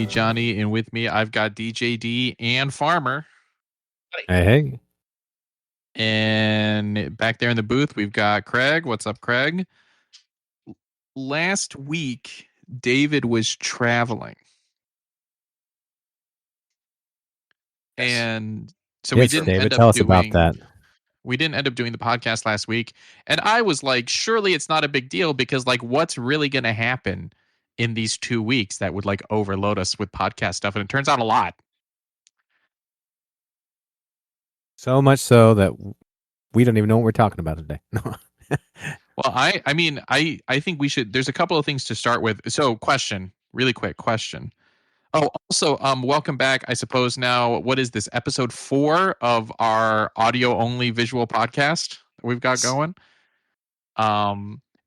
me, Johnny, and with me, I've got DJD and Farmer. Hey. And back there in the booth, we've got Craig. What's up, Craig? Last week, David was traveling. Yes. And so yes, we didn't David, end tell up us doing about that. We didn't end up doing the podcast last week. And I was like, surely it's not a big deal because like what's really going to happen in these 2 weeks that would like overload us with podcast stuff? And it turns out a lot. So much so that we don't even know what we're talking about today. Well, I mean, I think we should. There's a couple of things to start with. So, really quick question. Oh, also, welcome back. I suppose now, what is this, episode 4 of our audio only visual podcast that we've got going?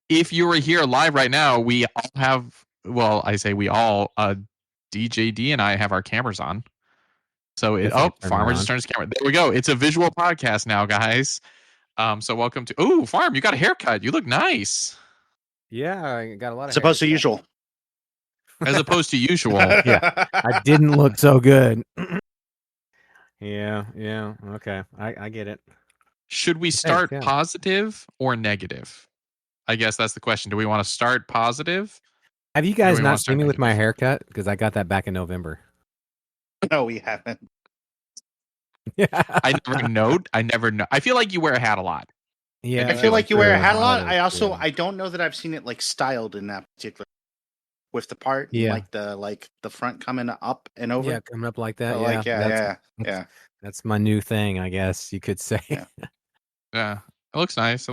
If you were here live right now, we all have. Well, I say we all. DJD and I have our cameras on. So Farmer just turned his camera. There we go. It's a visual podcast now, guys. So welcome to. Ooh, Farm, you got a haircut. You look nice. Yeah, I got a lot of. As opposed to usual. As opposed to usual. Yeah, I didn't look so good. Yeah. Okay, I get it. Should we start positive or negative? I guess that's the question. Do we want to start positive? Have you guys not seen me with my haircut? Because I got that back in November. No, we haven't. Yeah. I never know. I feel like you wear a hat a lot. Yeah, I feel like you wear a hat a lot. I don't know that I've seen it like styled in that particular with the part, like the front coming up and over. Yeah, coming up like that. Yeah. That's my new thing, I guess you could say. Yeah, it looks nice.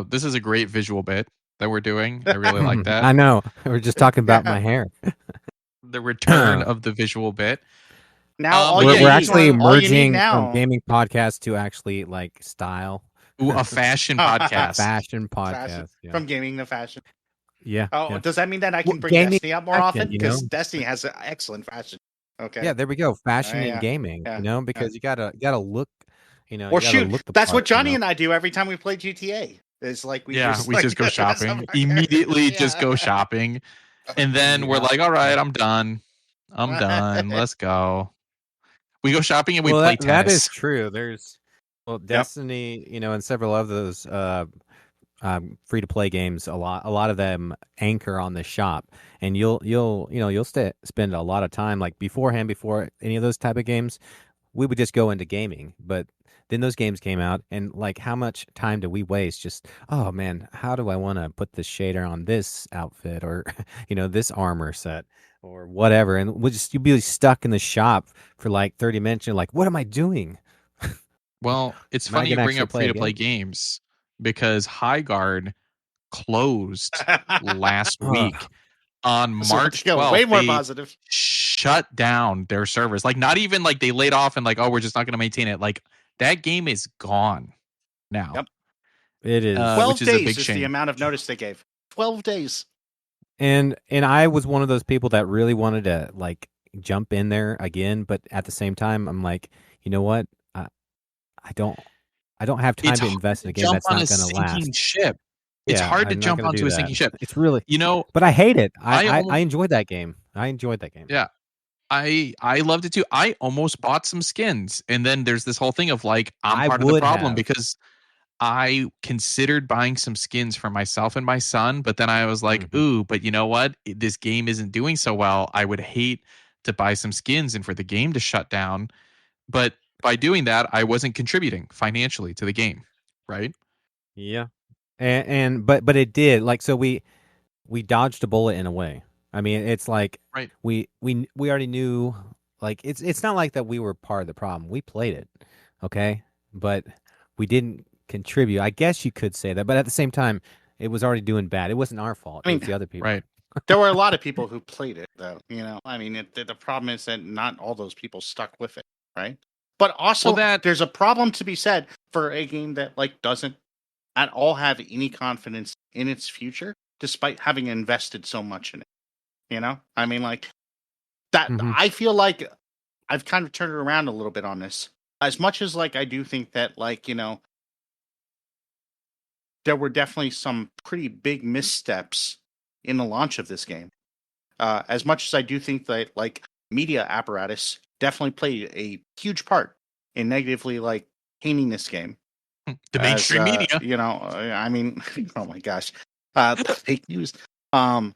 This is a great visual bit that we're doing. I really like that. I know. We're just talking about my hair. The return of the visual bit. Now we're actually merging from gaming podcast to actually like style. Ooh, a fashion podcast. Fashion podcast. Yeah. From gaming to fashion. Yeah. Oh, does that mean that I can bring Destiny up more often? Because Destiny has an excellent fashion. Okay. Yeah, there we go. Fashion and gaming. Because you gotta look. Or shoot, that's what Johnny and I do every time we play GTA. It's like we just go shopping. Immediately just go shopping. And then we're like, all right, I'm done. Let's go. We go shopping and we play tennis. That is true. There's Destiny, and several of those free to play games. A lot of them anchor on the shop, and you'll spend a lot of time like before any of those type of games. We would just go into gaming, but then those games came out, and like, how much time do we waste? Just, oh man, how do I want to put this shader on this outfit, or this armor set, or whatever? And you'll be stuck in the shop for like 30 minutes. You're like, what am I doing? Well, it's funny you bring up free to play games because Highguard closed last week on March 12th. Way more positive. Shut down their servers. Like, not even like they laid off and like, oh, we're just not going to maintain it. Like, that game is gone now. Yep. It is. 12 days is the amount of notice they gave. 12 days. And I was one of those people that really wanted to like jump in there again, but at the same time, I'm like, you know what? I don't have time to invest in a game that's not going to last. Ship. It's hard to jump onto a sinking ship. It's really, but I hate it. I enjoyed that game. Yeah. I loved it too. I almost bought some skins, and then there's this whole thing of like, I'm part of the problem because I considered buying some skins for myself and my son, but then I was like, ooh, but you know what? This game isn't doing so well. I would hate to buy some skins and for the game to shut down. But by doing that, I wasn't contributing financially to the game, right? Yeah. But it did. Like, so we dodged a bullet in a way. I mean, it's like we already knew, like, it's not like that we were part of the problem. We played it, okay? But we didn't contribute. I guess you could say that, but at the same time, it was already doing bad. It wasn't our fault. It was the other people. Right. There were a lot of people who played it, though. I mean, the problem is that not all those people stuck with it, right? But also, there's a problem to be said for a game that like doesn't at all have any confidence in its future, despite having invested so much in it. I mean, like that. I feel like I've kind of turned it around a little bit on this. As much as like I do think that like there were definitely some pretty big missteps in the launch of this game. as much as I do think that like media apparatus definitely played a huge part in negatively like painting this game. The mainstream media, I mean, oh my gosh, fake news. I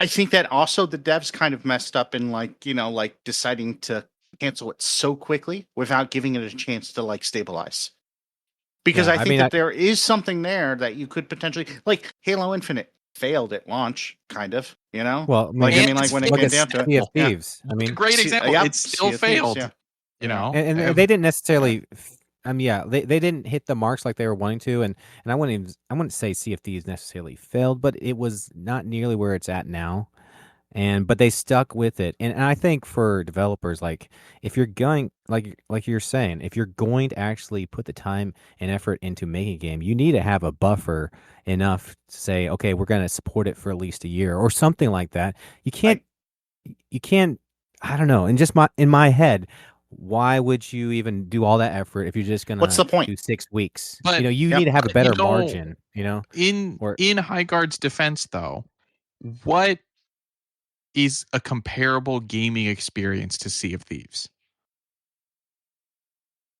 think that also the devs kind of messed up in like like deciding to cancel it so quickly without giving it a chance to like stabilize. Because I think that there is something there that you could potentially like Halo Infinite failed at launch, kind of, Well, when it came down to it. Sea of Thieves. I mean, a great example. It still failed. Thieves, and they didn't necessarily. They didn't hit the marks like they were wanting to, and I wouldn't say Sea of Thieves necessarily failed, but it was not nearly where it's at now. But they stuck with it, and I think for developers, like if you're going like you're saying, if you're going to actually put the time and effort into making a game, you need to have a buffer enough to say, okay, we're going to support it for at least a year or something like that. You can't. I don't know. And just in my head, why would you even do all that effort if you're just gonna What's the point? do 6 weeks? But you need to have a better margin. In Highguard's defense, though, what is a comparable gaming experience to Sea of Thieves?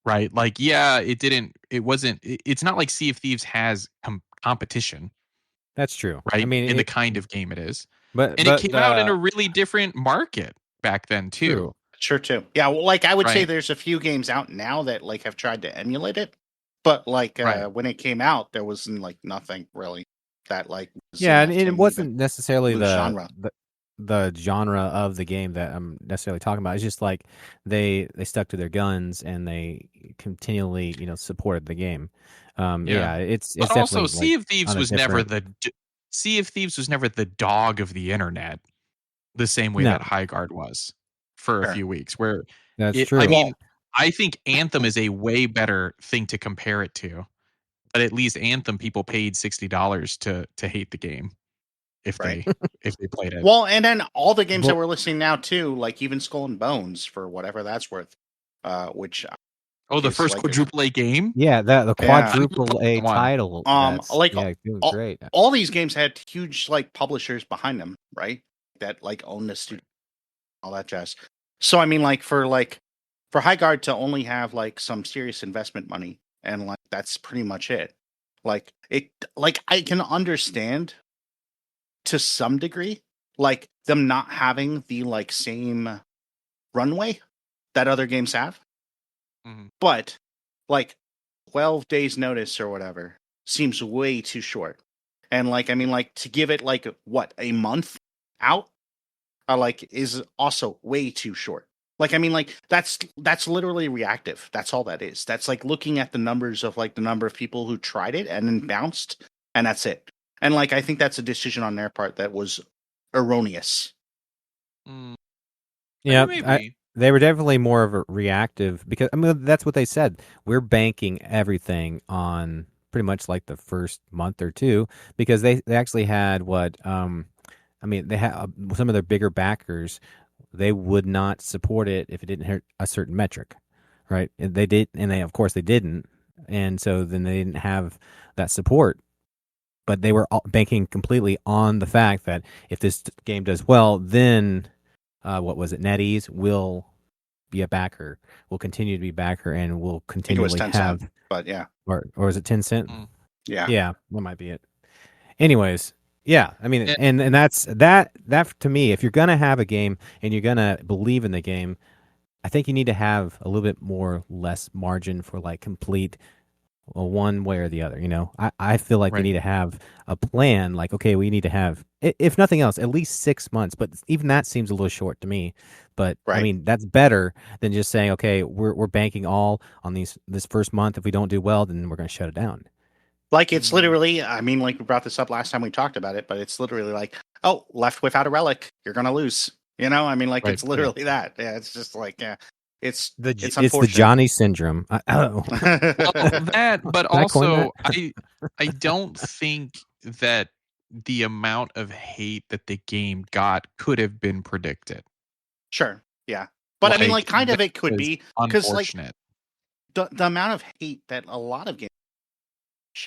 Right? Like, yeah, it's not like Sea of Thieves has competition. That's true. Right? In the kind of game it is. But it came out in a really different market back then too. True. Sure too. Yeah, well, like I would say there's a few games out now that like have tried to emulate it, but like when it came out there was like nothing really that like was, and it wasn't necessarily the genre. The genre of the game that I'm necessarily talking about. It's just like they stuck to their guns and they continually, supported the game. It's but also Sea of Thieves was never the dog of the internet the same way that Highguard was for a few weeks. Where that's true. I mean, I think Anthem is a way better thing to compare it to. But at least Anthem people paid $60 to hate the game if they played it. Well, and then all the games that we're listening now too, like even Skull and Bones for whatever that's worth, which the first like quadruple A game? Yeah, the quadruple A title. Great. All these games had huge like publishers behind them, right? That like own the studio, all that jazz. So I mean, like for Highguard to only have like some serious investment money, and like that's pretty much it. Like I can understand to some degree, like them not having the like same runway that other games have. Mm-hmm. But like 12 days notice or whatever seems way too short. And like, I mean, like to give it like what, a month out, like is also way too short. Like, I mean, like that's literally reactive. That's all that is. That's like looking at the numbers of like the number of people who tried it and then bounced, and that's it. And like, I think that's a decision on their part that was erroneous. Yeah, they were definitely more of a reactive because that's what they said. We're banking everything on pretty much like the first month or two because they actually had they had some of their bigger backers. They would not support it if it didn't hit a certain metric, right? And they did, and they of course they didn't, and so then they didn't have that support. But they were banking completely on the fact that if this game does well, then NetEase will be a backer, will continue to be backer, and will continually have. Cent, but yeah, or is it 10 cent? Yeah, that might be it. Anyways, yeah, I mean, and that's that to me. If you're gonna have a game and you're gonna believe in the game, I think you need to have a little bit less margin for like complete. Well, one way or the other, I feel like we need to have a plan. Like, okay, we need to have, if nothing else, at least 6 months. But even that seems a little short to me. But I mean, that's better than just saying, okay, we're banking all on this first month. If we don't do well, then we're going to shut it down. Like it's literally, I mean, like we brought this up last time we talked about it, but it's literally like, oh, left without a relic, you're going to lose. I mean, like it's literally that. Yeah, it's just like, yeah. It's the Johnny syndrome. That, but also I don't think that the amount of hate that the game got could have been predicted. Sure, yeah, but I mean, like, kind of it could be because like the amount of hate that a lot of games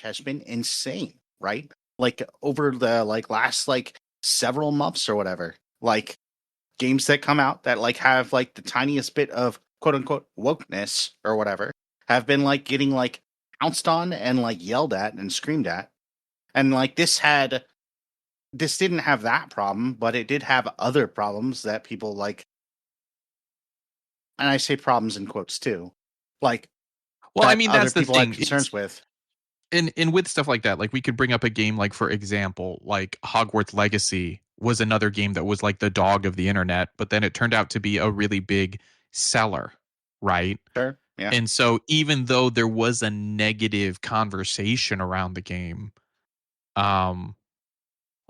has been insane, right? Like over the last several months or whatever. Like games that come out that like have like the tiniest bit of quote unquote wokeness or whatever have been like getting like pounced on and like yelled at and screamed at. And like this didn't have that problem, but it did have other problems that people like, and I say problems in quotes too, like well, I mean, other that's the people had thing. concerns with. And with stuff like that, like we could bring up a game like, for example, like Hogwarts Legacy was another game that was like the dog of the internet, but then it turned out to be a really big seller, right? Sure. Yeah. And so even though there was a negative conversation around the game, I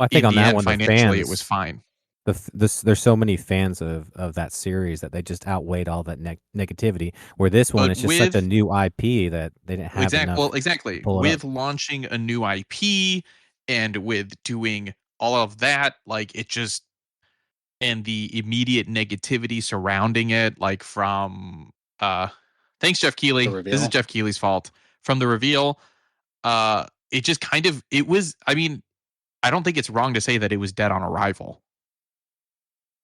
think in on the that end, one, the financially, it was fans, fine. there's so many fans of that series that they just outweighed all that negativity. Where this one, But it's just such a new IP that they didn't have enough. Exactly. To pull it With up. launching a new IP and with doing all of that, like it just, and the immediate negativity surrounding it, like from thanks, Jeff The Keighley. This is reveal. Jeff Keighley's fault. From the reveal, it just kind of, it was, I mean, I don't think it's wrong to say that it was dead on arrival.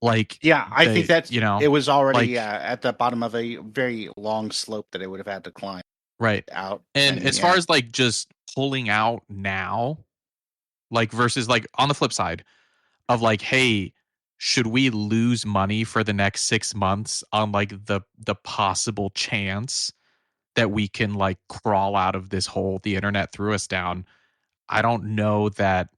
Like, Yeah, I think that it was already like, at the bottom of a very long slope that it would have had to climb. Right. Out. And as far as like just pulling out now, like versus like on the flip side of like, hey, should we lose money for the next 6 months on like the possible chance that we can like crawl out of this hole the internet threw us down? I don't know that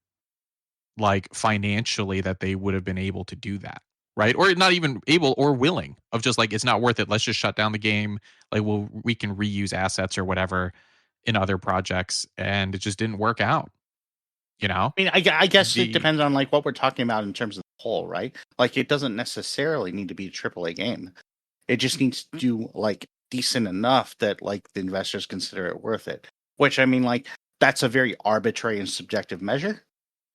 like financially that they would have been able to do that, right? Or not even able or willing, of just like, it's not worth it, let's just shut down the game, like we can reuse assets or whatever in other projects, and it just didn't work out, you know. I mean, I guess it depends on like what we're talking about in terms of the whole, right? Like it doesn't necessarily need to be a AAA game. It just needs to do like decent enough that like the investors consider it worth it. Which I mean, like that's a very arbitrary and subjective measure.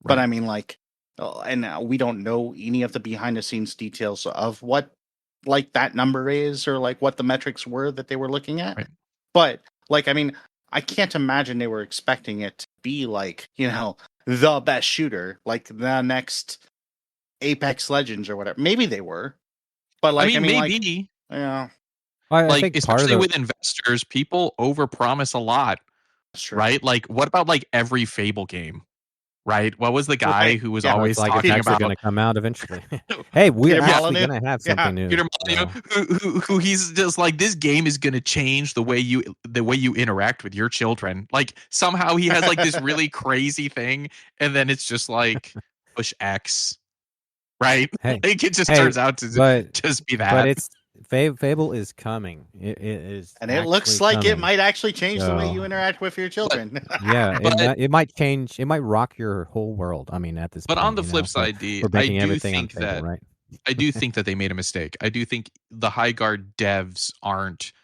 Right. But I mean, like, and we don't know any of the behind the scenes details of what like that number is or like what the metrics were that they were looking at. Right. But like, I mean, I can't imagine they were expecting it to be like, you know, the best shooter, like the next Apex Legends or whatever. Maybe they were, but like, I mean maybe, like, yeah. I think especially with investors, people overpromise a lot. That's true. Right? Like, what about like every Fable game? Right? What was the guy who was always like talking about going to come out eventually? Hey, we're actually going to have something new. Peter Molyneux, who he's just like, this game is going to change the way you interact with your children. Like somehow he has like this really crazy thing, and then it's just like push X, right? Hey, like it just turns out to just be that. But it's Fable is coming. It is, and it looks like it might actually change the way you interact with your children. Yeah, it might change. It might rock your whole world. I mean, at this. But point, on the flip side, I do think that right? I do think that they made a mistake. I do think the Highguard devs aren't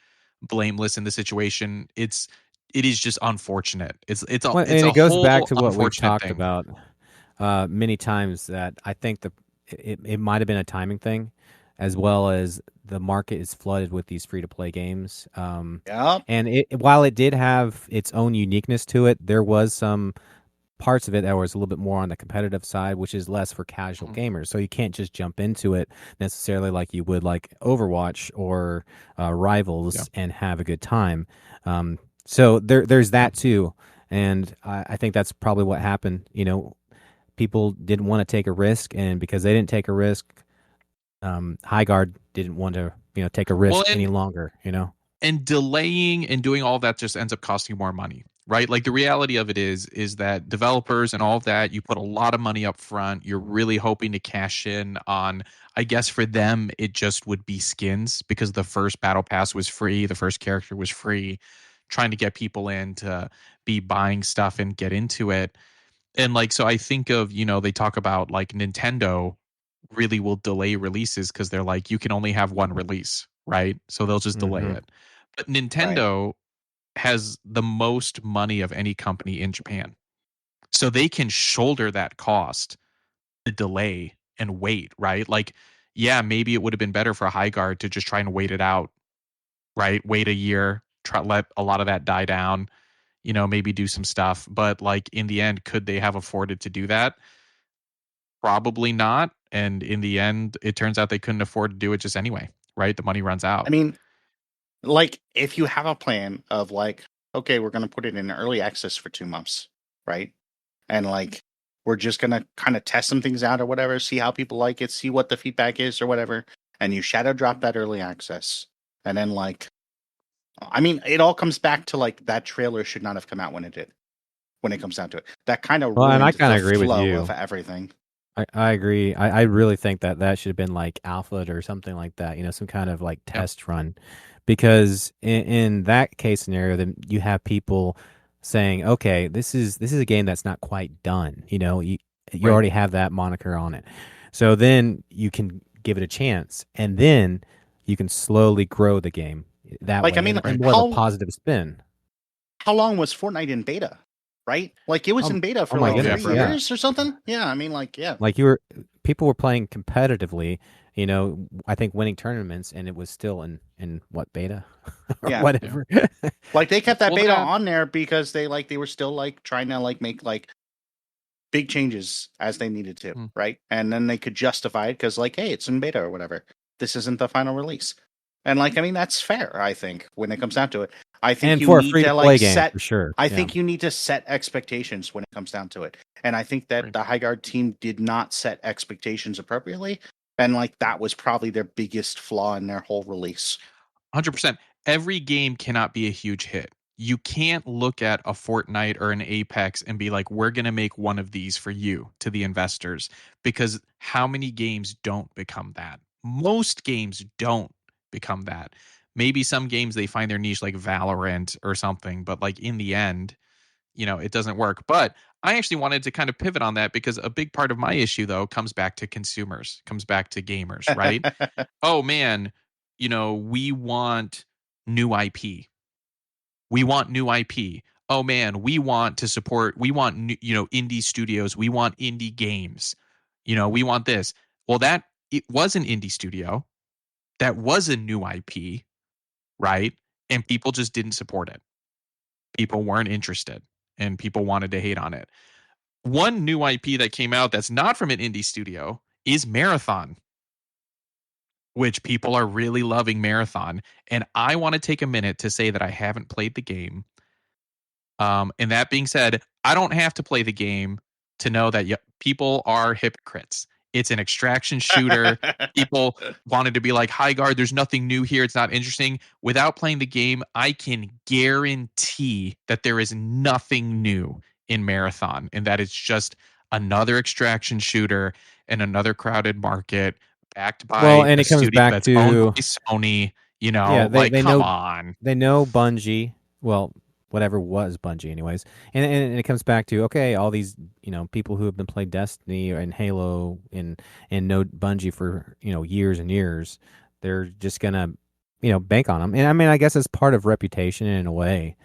blameless in the situation. It is just unfortunate. It's and it goes back to what we've talked about many times, that I think it might have been a timing thing, as well as the market is flooded with these free-to-play games. And while it did have its own uniqueness to it, there was some parts of it that was a little bit more on the competitive side, which is less for casual gamers. So you can't just jump into it necessarily like you would like Overwatch or Rivals and have a good time. So there's that too. And I think that's probably what happened. You know, people didn't want to take a risk, and because they didn't take a risk, Highguard didn't want to, take a risk any longer, And delaying and doing all that just ends up costing more money, right? Like the reality of it is that developers and all of that, you put a lot of money up front. You're really hoping to cash in on, I guess for them, it just would be skins, because the first battle pass was free. The first character was free, trying to get people in to be buying stuff and get into it. And like, so I think of, they talk about like Nintendo really will delay releases because they're like, you can only have one release, right? So they'll just delay it. But Nintendo has the most money of any company in Japan. So they can shoulder that cost, the delay, and wait, right? Like, yeah, maybe it would have been better for Highguard to just try and wait it out, right? Wait a year, let a lot of that die down, maybe do some stuff. But like in the end, could they have afforded to do that? probably not. And in the end, it turns out they couldn't afford to do it just anyway, right? The money runs out. I mean, like, if you have a plan of like, okay, we're going to put it in early access for 2 months, right? And like, we're just going to kind of test some things out or whatever, see how people like it, see what the feedback is or whatever. And you shadow drop that early access. And then, like, I mean, it all comes back to like that trailer should not have come out when it did, when it comes down to it. That kind of ruined and I kind of the agree with flow you. of everything. I agree. I really think that should have been like alpha or something like that, some kind of like test run. Because in that case scenario, then you have people saying, okay, this is a game that's not quite done. You already have that moniker on it. So then you can give it a chance, and then you can slowly grow the game that way. I mean, and more of a positive spin. How long was Fortnite in beta? Right? Like, it was in beta for like 3 years or something. Yeah, I mean, like, yeah. Like people were playing competitively, I think winning tournaments, and it was still in what, beta? Or whatever. Yeah. Like, they kept that beta on there because they were still like trying to like make like big changes as they needed to, right? And then they could justify it because like, hey, it's in beta or whatever. This isn't the final release. And like, I mean, that's fair, I think, when it comes down to it. I think you need to like set. For sure. I think you need to set expectations when it comes down to it, and I think that the High Guard team did not set expectations appropriately, and like that was probably their biggest flaw in their whole release. 100%. Every game cannot be a huge hit. You can't look at a Fortnite or an Apex and be like, we're going to make one of these for you, to the investors, because how many games don't become that? Most games don't become that. Maybe some games they find their niche, like Valorant or something, but like in the end, it doesn't work. But I actually wanted to kind of pivot on that, because a big part of my issue, though, comes back to consumers, comes back to gamers, right? Oh man, we want new IP. We want new IP. Oh man, we want to support, we want new, indie studios. We want indie games. We want this. Well, it was an indie studio. That was a new IP, right? And people just didn't support it. People weren't interested, and people wanted to hate on it. One new IP that came out that's not from an indie studio is Marathon, which people are really loving Marathon. And I want to take a minute to say that I haven't played the game. And that being said, I don't have to play the game to know that people are hypocrites. It's an extraction shooter. People wanted to be like, High Guard, there's nothing new here. It's not interesting. Without playing the game, I can guarantee that there is nothing new in Marathon, and that it's just another extraction shooter in another crowded market, backed by and it comes back that's to owned by Sony. Come on. They know Bungie. Well, whatever was Bungie anyways. And it comes back to, okay, all these, people who have been playing Destiny and Halo and know Bungie for, years and years, they're just going to, bank on them. And I mean, I guess it's part of reputation in a way.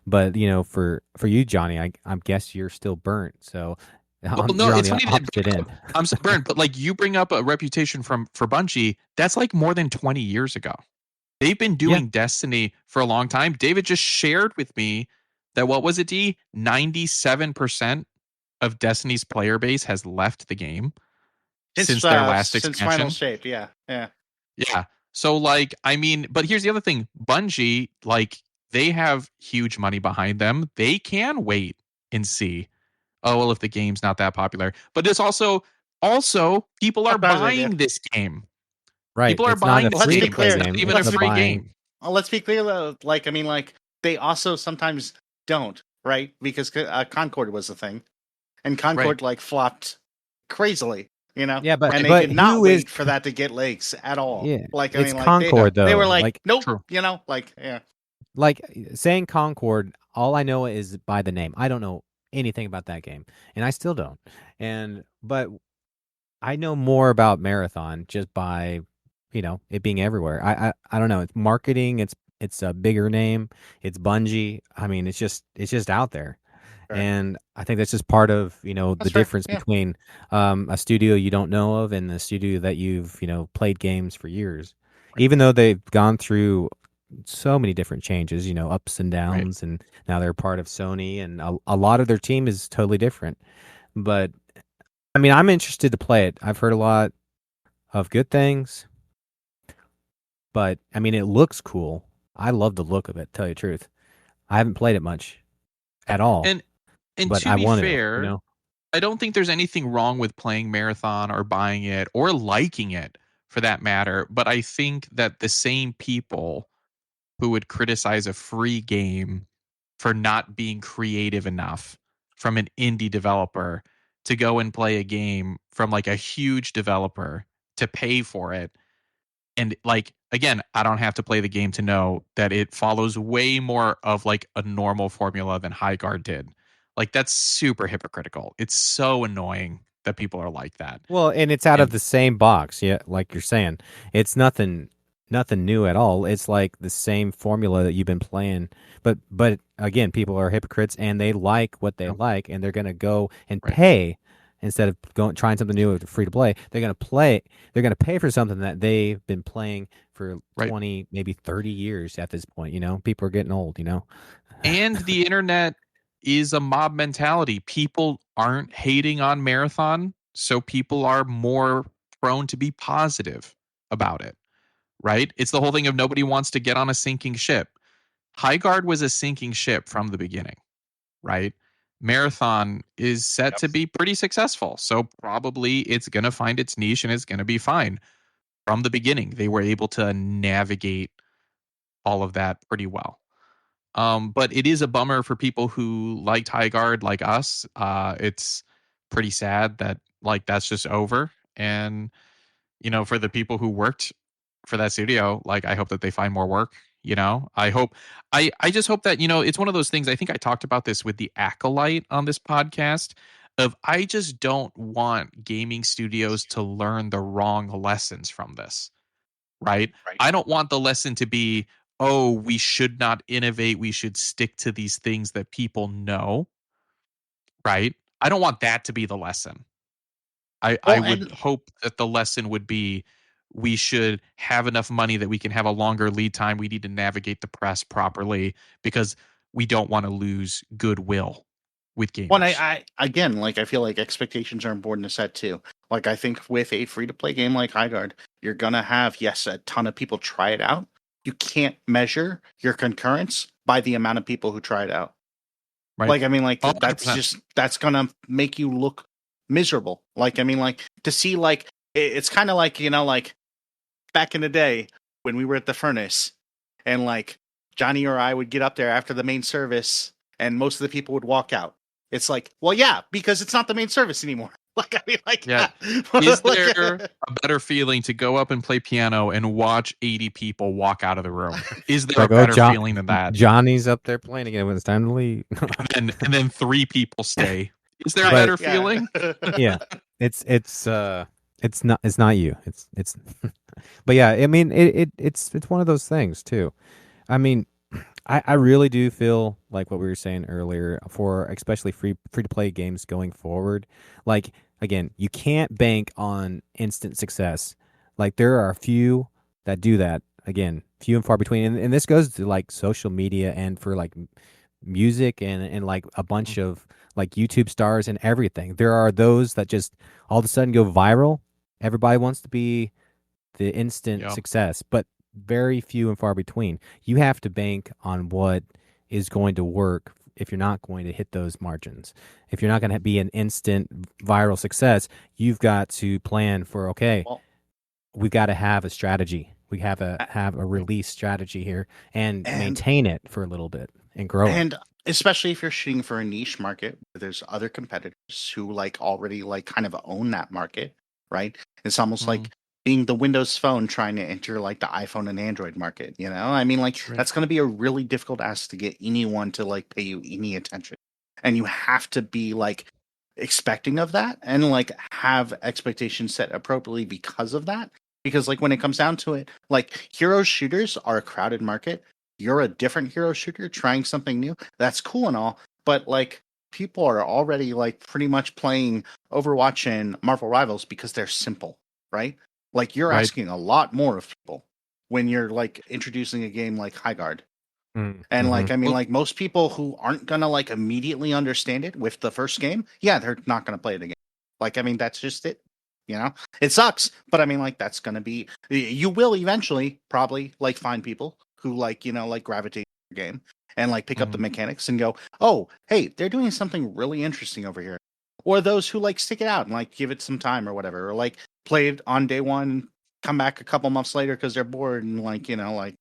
But, for you, Johnny, I guess you're still burnt. So no, it's funny that I'm so burnt, but like you bring up a reputation for Bungie, that's like more than 20 years ago. They've been doing Destiny for a long time. David just shared with me that, what was it, D? 97% of Destiny's player base has left the game since their last expansion. Since Final Shape, yeah. Yeah. So, like, I mean, but here's the other thing. Bungie, like, they have huge money behind them. They can wait and see. Oh, well, if the game's not that popular. But it's also people are buying this game. Right. People are buying this game. It's not even a free game. Well, let's be clear, though. Like, I mean, like, they also sometimes don't, right? Because Concord was the thing. And Concord, like, flopped crazily, Yeah, but and they did not wait for that to get legs at all. Yeah. Like, I mean, Concord, though. They were like nope, true. like, yeah. Like, saying Concord, all I know is by the name. I don't know anything about that game. And I still don't. But I know more about Marathon just by it being everywhere. I don't know. It's marketing. It's a bigger name. It's Bungie. I mean, it's just out there. Right. And I think that's just part of the difference between a studio you don't know of and the studio that you've played games for years. Right. Even though they've gone through so many different changes, ups and downs, and now they're part of Sony, and a lot of their team is totally different. But I mean, I'm interested to play it. I've heard a lot of good things, but I mean, it looks cool. I love the look of it, to tell you the truth. I haven't played it much at all, and but to I be want to, fair, I don't think there's anything wrong with playing Marathon or buying it or liking it for that matter. But I think that the same people who would criticize a free game for not being creative enough from an indie developer to go and play a game from like a huge developer to pay for it. And like, again, I don't have to play the game to know that it follows way more of like a normal formula than Highguard did. Like, that's super hypocritical. It's so annoying that people are like that. Well, and it's out of And the same box, yeah, like you're saying. It's nothing new at all. It's like the same formula that you've been playing. But again, people are hypocrites and they like what they like and they're going to go and pay instead of trying something new with free to play. They're going to pay for something that they've been playing for 20, maybe 30 years at this point, People are getting old, And the internet is a mob mentality. People aren't hating on Marathon, so people are more prone to be positive about it, right? It's the whole thing of nobody wants to get on a sinking ship. Highguard was a sinking ship from the beginning, right? Marathon is set to be pretty successful, so probably it's going to find its niche and it's going to be fine. From the beginning, they were able to navigate all of that pretty well. But it is a bummer for people who liked Highguard like us. It's pretty sad that like that's just over. And for the people who worked for that studio, like I hope that they find more work. I just hope that it's one of those things. I think I talked about this with the Acolyte on this podcast. Of I just don't want gaming studios to learn the wrong lessons from this. Right? I don't want the lesson to be, oh, we should not innovate. We should stick to these things that people know. Right? I don't want that to be the lesson. I would hope that the lesson would be we should have enough money that we can have a longer lead time. We need to navigate the press properly because we don't want to lose goodwill with gamers. Well, I again, like I feel like expectations are important to set too. Like I think with a free to play game like Highguard, you're gonna have a ton of people try it out. You can't measure your concurrence by the amount of people who try it out. Right. Like I mean, like 100%. that's gonna make you look miserable. Like I mean, like to see like it's kind of like like back in the day when we were at the furnace, and like Johnny or I would get up there after the main service, and most of the people would walk out. It's like, well, yeah, because it's not the main service anymore. Like, I mean, like, yeah. Is there a better feeling to go up and play piano and watch 80 people walk out of the room? Is there a better feeling than that? Johnny's up there playing again when it's time to leave. and then 3 people stay. Is there a better feeling? Yeah. It's not you. It's but yeah, I mean it's one of those things too. I mean, I really do feel like what we were saying earlier for especially free to play games going forward. Like again, you can't bank on instant success. Like there are a few that do that. Again, few and far between. And this goes to like social media and for like music and like a bunch of like YouTube stars and everything. There are those that just all of a sudden go viral. Everybody wants to be the instant success, but very few and far between. You have to bank on what is going to work if you're not going to hit those margins. If you're not going to be an instant viral success, you've got to plan for, we've got to have a strategy. We have a release strategy here and maintain it for a little bit and grow and it. Especially if you're shooting for a niche market where there's other competitors who like already like kind of own that market, right? It's almost like being the Windows Phone trying to enter like the iPhone and Android market, I mean, like that's going to be a really difficult ask to get anyone to like pay you any attention. And you have to be like expecting of that and like have expectations set appropriately because of that. Because like when it comes down to it, like hero shooters are a crowded market. You're a different hero shooter trying something new. That's cool and all, but like people are already like pretty much playing Overwatch and Marvel Rivals because they're simple, right? Like you're asking a lot more of people when you're like introducing a game like Highguard. And like I mean like most people who aren't gonna like immediately understand it with the first game, they're not gonna play it again. Like, I mean, that's just it. You know, it sucks, but I mean, like, that's gonna be. You will eventually probably like find people who like, like gravitate to the game and like pick up the mechanics and go, oh, hey, they're doing something really interesting over here. Or those who like stick it out and like give it some time or whatever, or like play it on day one, come back a couple months later because they're bored and like, like.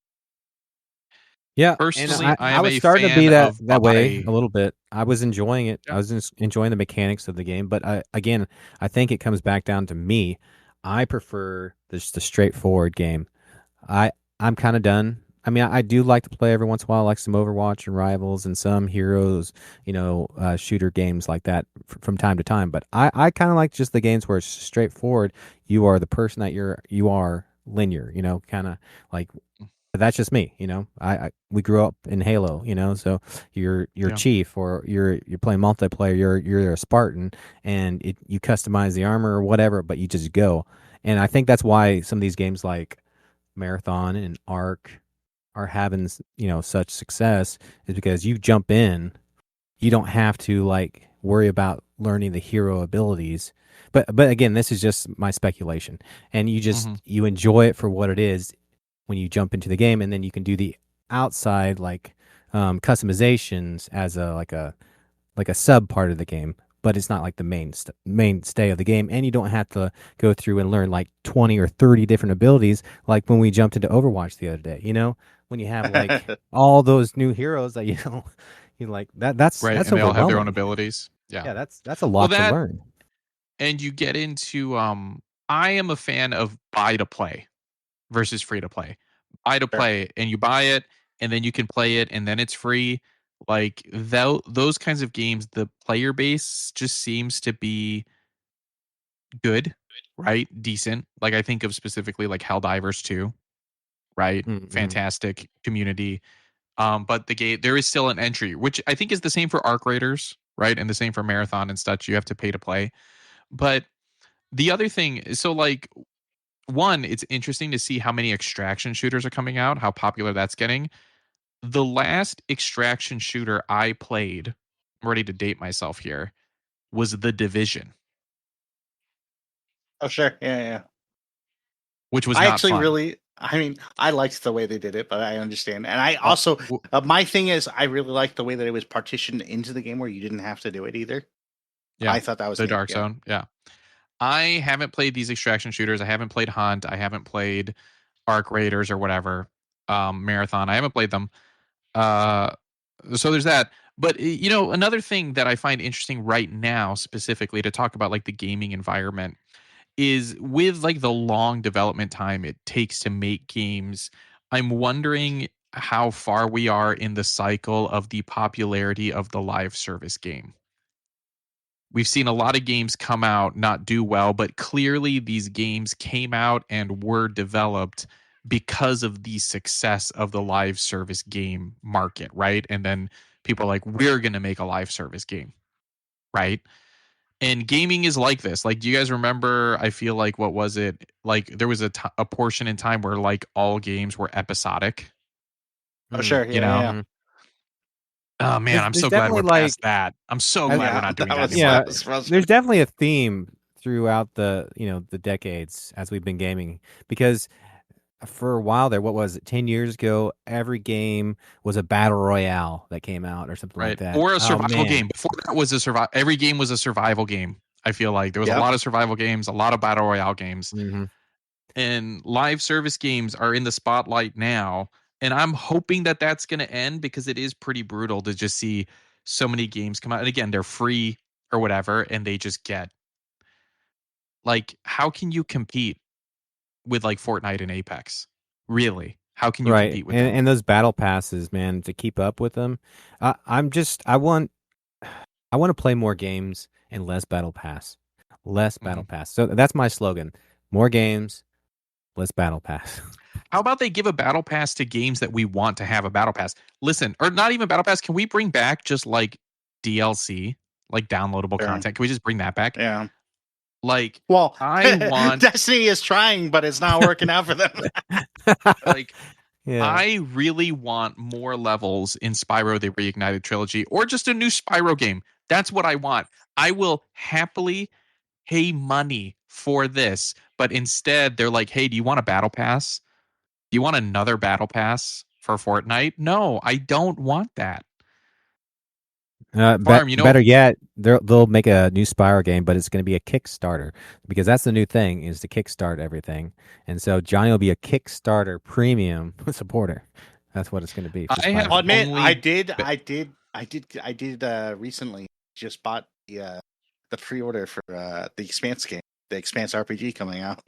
Yeah, personally, and I am was a starting to fan be of that way a little bit. I was enjoying it. Yeah. I was enjoying the mechanics of the game, but again, I think it comes back down to me. I prefer just the straightforward game. I'm kind of done. I mean, I do like to play every once in a while, like some Overwatch and Rivals and some Heroes, shooter games like that from time to time. But I kind of like just the games where it's straightforward. You are the person that you are linear, kind of like that's just me, we grew up in Halo, so you're Chief or you're playing multiplayer, you're a Spartan and you customize the armor or whatever, but you just go. And I think that's why some of these games like Marathon and Arc are having, such success is because you jump in, you don't have to like worry about learning the hero abilities. But again, this is just my speculation. And you just you enjoy it for what it is when you jump into the game, and then you can do the outside like customizations as a sub part of the game, but it's not like the mainstay of the game, and you don't have to go through and learn like 20 or 30 different abilities like when we jumped into Overwatch the other day, when you have like all those new heroes that you like that's right, that's and they all have their own overwhelming. abilities. Yeah, that's a lot to learn. And you get into I am a fan of buy to play versus free to play. Buy to play, and you buy it, and then you can play it, and then it's free. Like those kinds of games, the player base just seems to be good, right? Decent. Like I think of specifically like Helldivers 2, right? Fantastic community. But the game there is still an entry, which I think is the same for Arc Raiders, right? And the same for Marathon and such. You have to pay to play. But the other thing, so like one, it's interesting to see how many extraction shooters are coming out, how popular that's getting. The last extraction shooter I played, I'm ready to date myself here, was The Division. Oh, sure. Yeah. Which was I not actually fun. I liked the way they did it, but I understand. And I also, my thing is, I really liked the way that it was partitioned into the game where you didn't have to do it either. Yeah. I thought that was the neat, Dark Zone. Yeah. I haven't played these extraction shooters. I haven't played Hunt. I haven't played Arc Raiders or whatever. Marathon. I haven't played them. So there's that. But another thing that I find interesting right now, specifically to talk about like the gaming environment, is with like the long development time it takes to make games. I'm wondering how far we are in the cycle of the popularity of the live service game. We've seen a lot of games come out, not do well, but clearly these games came out and were developed because of the success of the live service game market, right? And then people are like, we're going to make a live service game, right? And gaming is like this. Like, do you guys remember? I feel like, what was it? Like, there was a portion in time where like all games were episodic. Oh, sure. Yeah. Oh man, I'm so glad we're past that. I'm so glad we're not doing that anymore. There's definitely a theme throughout the the decades as we've been gaming, because for a while there, what was it, 10 years ago, every game was a battle royale that came out or something like that, or a survival game. Before that was every game was a survival game. I feel like there was a lot of survival games, a lot of battle royale games. And live service games are in the spotlight now, and I'm hoping that that's going to end, because it is pretty brutal to just see so many games come out, and again, they're free or whatever, and they just get like, how can you compete with like Fortnite and Apex? Really? How can you compete with them? And those battle passes, man, to keep up with them. I want to play more games and less battle pass. Less battle pass. So that's my slogan. More games, less battle pass. How about they give a battle pass to games that we want to have a battle pass? Listen, or not even battle pass. Can we bring back just like DLC, like downloadable content? Can we just bring that back? Yeah. Like, well, I want Destiny is trying, but it's not working out for them. Like, I really want more levels in Spyro the Reignited Trilogy, or just a new Spyro game. That's what I want. I will happily pay money for this. But instead, they're like, hey, do you want a battle pass? Do you want another battle pass for Fortnite? No, I don't want that. Farm, better yet, they'll make a new Spyro game, but it's going to be a Kickstarter, because that's the new thing, is to kickstart everything. And so Johnny will be a Kickstarter premium supporter. That's what it's going to be. I'll admit, I did recently just bought the pre-order for the Expanse game, the Expanse RPG coming out.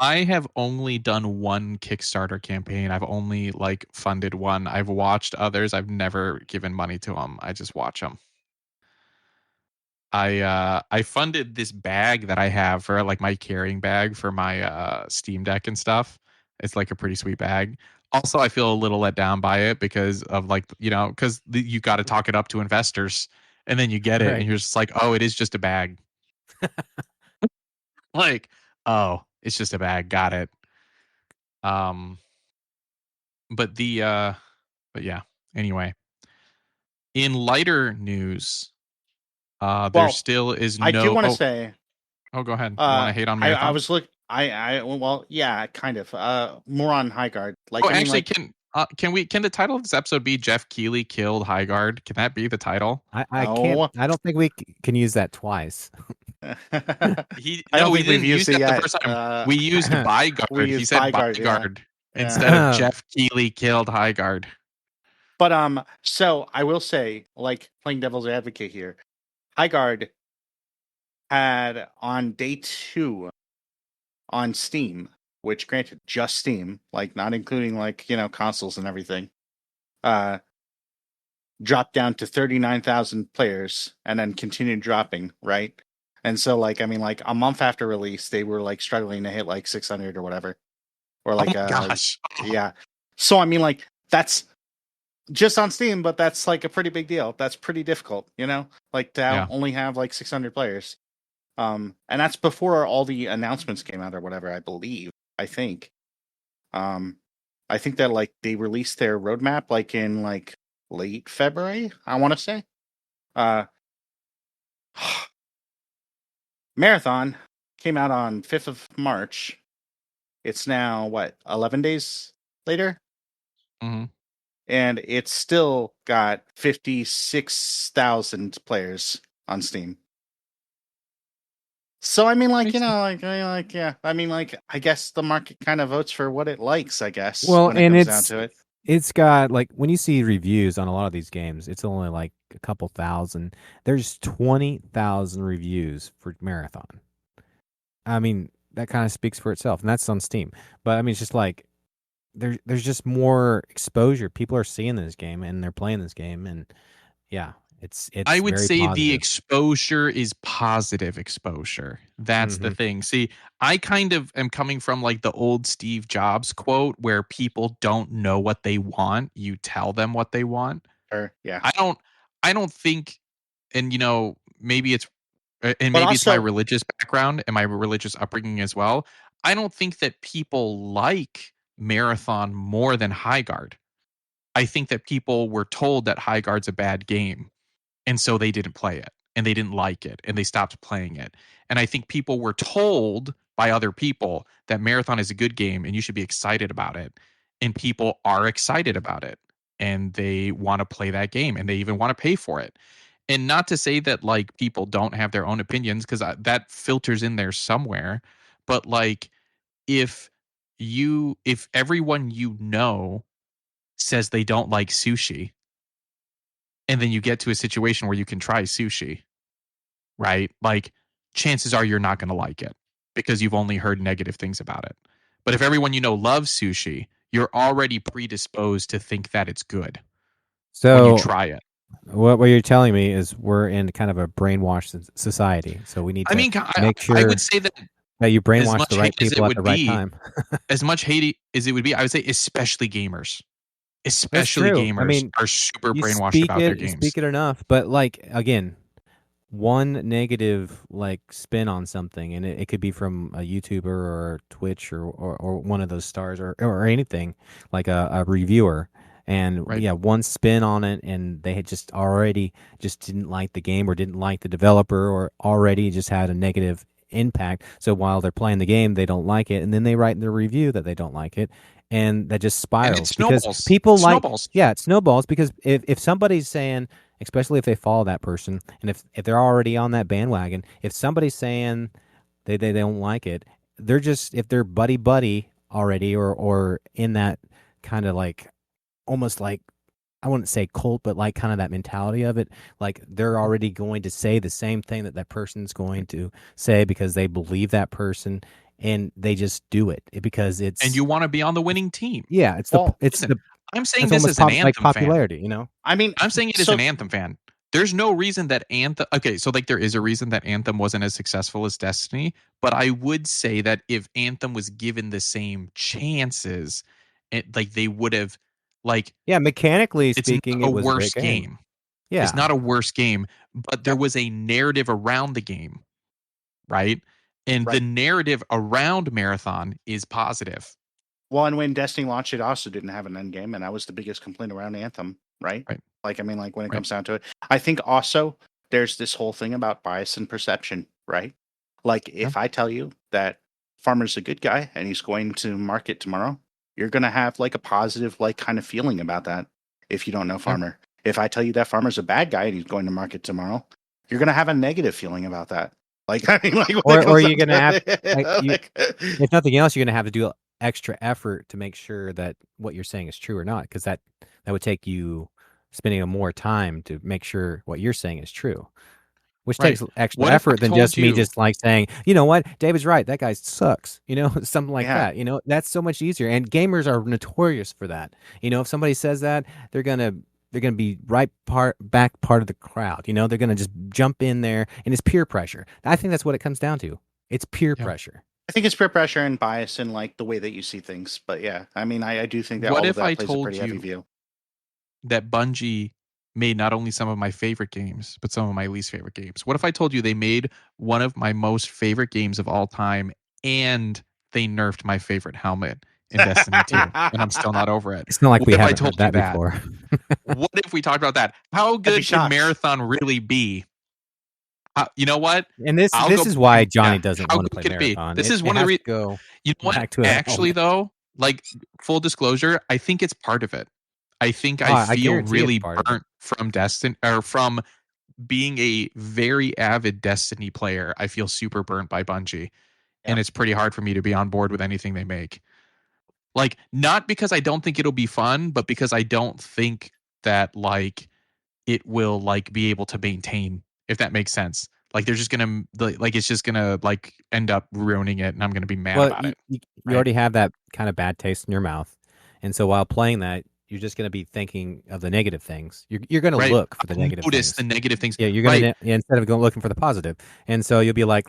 I have only done one Kickstarter campaign. I've only funded one. I've watched others. I've never given money to them. I just watch them. I funded this bag that I have for my carrying bag for my Steam Deck and stuff. It's a pretty sweet bag. Also, I feel a little let down by it because of because you got to talk it up to investors, and then you get it, and you're just like, oh, it is just a bag. Oh, it's just a bag. Got it. But yeah. Anyway, in lighter news, there still is no. I do want to say. Oh, go ahead. You want to hate on Marathon? I was yeah, kind of. More on Highguard. Can the title of this episode be Jeff Keighley killed Highguard? Can that be the title? I can't. I don't think we can use that twice. We didn't use that the first time. We used Byguard. He said Byguard instead of Jeff Keighley killed Highguard. But so I will say, playing devil's advocate here, Highguard had on day 2 on Steam, which granted just Steam, not including consoles and everything, dropped down to 39,000 players and then continued dropping, right? And so a month after release, they were struggling to hit 600 or whatever. Or gosh. Yeah. So that's just on Steam, but that's a pretty big deal. That's pretty difficult, to only have 600 players. And that's before all the announcements came out or whatever, I think. I think that they released their roadmap in late February, I want to say. Marathon came out on 5th of March. It's now 11 days later? Mm-hmm. And it's still got 56,000 players on Steam. So I guess the market kind of votes for what it likes, I guess. Well, when it comes down to it. It's got when you see reviews on a lot of these games, it's only a couple thousand. There's 20,000 reviews for Marathon. I mean, that kind of speaks for itself, and that's on Steam. But it's just there's just more exposure. People are seeing this game and they're playing this game, and yeah, it's. I would very say positive. The exposure is positive exposure. That's the thing. See, I kind of am coming from the old Steve Jobs quote, where people don't know what they want. You tell them what they want. Yeah. I don't think, and maybe it's, and maybe it's my religious background and my religious upbringing as well. I don't think that people like Marathon more than Highguard. I think that people were told that Highguard's a bad game, and so they didn't play it, and they didn't like it, and they stopped playing it. And I think people were told by other people that Marathon is a good game and you should be excited about it. And people are excited about it, and they want to play that game, and they even want to pay for it. And not to say that people don't have their own opinions, because that filters in there somewhere. But if everyone says they don't like sushi, and then you get to a situation where you can try sushi, right? Chances are you're not going to like it because you've only heard negative things about it. But if everyone loves sushi, you're already predisposed to think that it's good. So when you try it. What you're telling me is we're in kind of a brainwashed society. So we need to make sure I would say that you brainwash the right people at the right time. As much hate as it would be, I would say especially gamers. Especially gamers are super brainwashed about their games. You speak it enough, but again, one negative spin on something, and it could be from a YouTuber or Twitch or one of those stars or anything, like a reviewer, and one spin on it, and they had just already just didn't like the game or didn't like the developer or already just had a negative impact. So while they're playing the game, they don't like it, and then they write in their review that they don't like it, and that just spirals. And it snowballs. People it snowballs because if somebody's saying, especially if they follow that person, and if they're already on that bandwagon, if somebody's saying they don't like it, they're just, if they're buddy already or in that kind of like almost like, I wouldn't say cult, but like kind of that mentality of it, like they're already going to say the same thing that person's going to say because they believe that person, and they just do it because it's, and you want to be on the winning team. Yeah, I'm saying this as an Anthem like popularity fan. You know, I mean, I'm saying it as an Anthem fan. There's no reason that Anthem. Okay, so like there is a reason that Anthem wasn't as successful as Destiny, but I would say that if Anthem was given the same chances, like they would have, like, mechanically speaking, it was a worse great game. Yeah, it's not a worse game, but there was a narrative around the game, right? And the narrative around Marathon is positive. Well, and when Destiny launched, it also didn't have an end game, and that was the biggest complaint around Anthem, right? Like, I mean, like when it comes down to it, I think also there's this whole thing about bias and perception, right? Like, if I tell you that Farmer's a good guy and he's going to market tomorrow, you're going to have like a positive, like, kind of feeling about that if you don't know Farmer. If I tell you that Farmer's a bad guy and he's going to market tomorrow, you're going to have a negative feeling about that. Like, I mean, like, or you're going to have, if nothing else, you're going to have to do extra effort to make sure that what you're saying is true or not, because that would take you spending more time to make sure what you're saying is true, which takes extra effort than just me just like saying, you know what, David's right, that guy sucks, you know, something like that. You know, that's so much easier, and gamers are notorious for that. You know, if somebody says that, they're gonna be back part of the crowd. You know, they're gonna just jump in there, and it's peer pressure. I think that's what it comes down to. It's peer pressure. I think it's peer pressure and bias and like the way that you see things. But yeah, I mean, I do think that all of that plays a pretty heavy view. That Bungie made not only some of my favorite games, but some of my least favorite games. What if I told you they made one of my most favorite games of all time, and they nerfed my favorite helmet in Destiny 2, and I'm still not over it? It's not like we haven't told that before. What if we talked about that? How good could Marathon really be? You know what? And this is why Johnny doesn't want to play Marathon. This is one of the reasons. You know what? Actually, though, like, full disclosure, I think it's part of it. I think I feel really burnt from Destiny, or from being a very avid Destiny player. I feel super burnt by Bungie, and it's pretty hard for me to be on board with anything they make. Like, not because I don't think it'll be fun, but because I don't think that, like, it will, like, be able to maintain, if that makes sense. Like, they're just gonna, like, it's just gonna, like, end up ruining it, and I'm gonna be mad about it. You already have that kind of bad taste in your mouth, and so while playing that, you're just gonna be thinking of the negative things. You're gonna look for the negative things. Notice the negative things. Yeah, you're gonna instead of going looking for the positive, and so you'll be like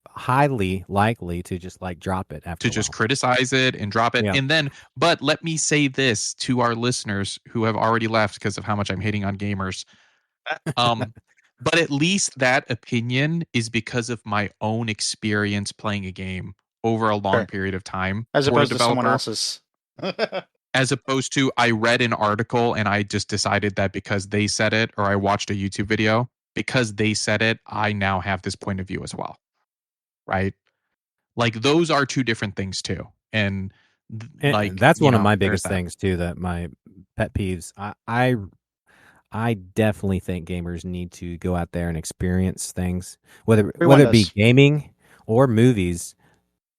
highly likely to just like drop it after to just criticize it and drop it. And then, but let me say this to our listeners who have already left because of how much I'm hating on gamers. But at least that opinion is because of my own experience playing a game over a long period of time, as opposed to someone else's. As opposed to, I read an article and I just decided that because they said it, or I watched a YouTube video because they said it, I now have this point of view as well. Right? Like, those are two different things too. And like, that's one of my biggest things too, that my pet peeves. I definitely think gamers need to go out there and experience things, whether it be gaming or movies.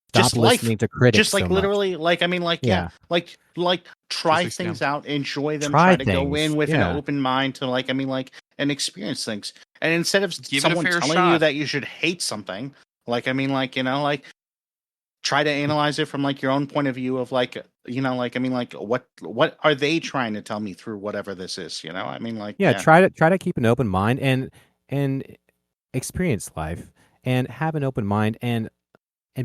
Stop just listening to critics. Just like literally, like, I mean, like, like try things out, enjoy them, try to go in with an open mind to, like, I mean, like, and experience things. And instead of someone telling you that you should hate something, like, I mean, like, you know, like, try to analyze it from like your own point of view of, like, you know, like, I mean, like, what are they trying to tell me through whatever this is, you know? I mean, like, try to keep an open mind and experience life and have an open mind and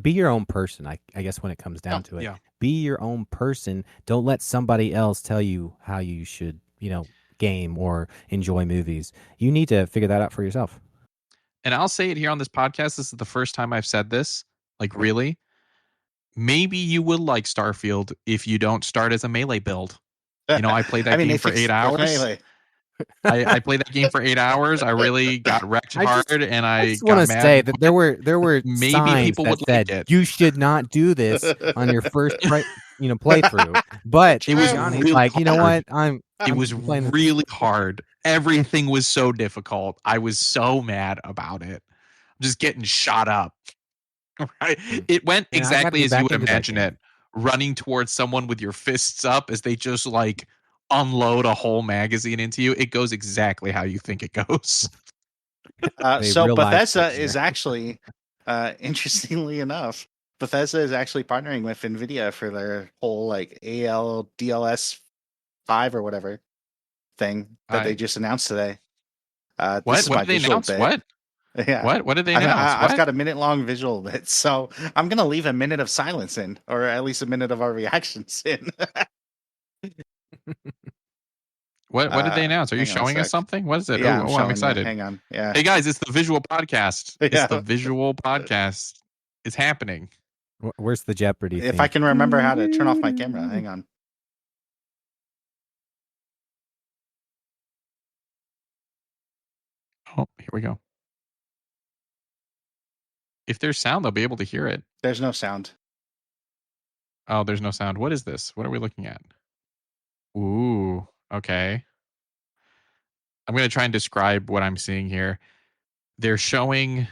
be your own person. I guess when it comes down to it, be your own person. Don't let somebody else tell you how you should, you know, game or enjoy movies. You need to figure that out for yourself. And I'll say it here on this podcast. This is the first time I've said this. Like, really, maybe you will like Starfield if you don't start as a melee build. I played that game for 8 hours. I played that game for 8 hours. I really got wrecked hard, and I I just want to got say mad. that there were Maybe signs people that would said like it. you should not do this on your first playthrough. But It was Johnny's really like, you know hard. what? It was playing this. really hard. Everything was so difficult. I was so mad about it. Just getting shot up. Right? It went Man, I gotta exactly get as you back would into that imagine game. it. Running towards someone with your fists up as they just like unload a whole magazine into you. It goes exactly how you think it goes. So Bethesda is actually, interestingly enough, Bethesda is actually partnering with NVIDIA for their whole like ALDLS 5 or whatever thing that they just announced today. What? This is What my did they visual announce? bit. What? Yeah. What did they announce? I've got a minute-long visual bit, so I'm gonna leave a minute of silence in, or at least a minute of our reactions in. What did they announce? Are you showing us something? What is it? Yeah, I'm excited. Hang on. Yeah. Hey guys, it's the visual podcast. Yeah. It's the visual podcast. It's happening. Where's the Jeopardy If theme? I can remember how to turn off my camera, hang on. Oh, here we go. If there's sound, they'll be able to hear it. There's no sound. Oh, there's no sound. What is this? What are we looking at? Ooh, okay. I'm going to try and describe what I'm seeing here. They're showing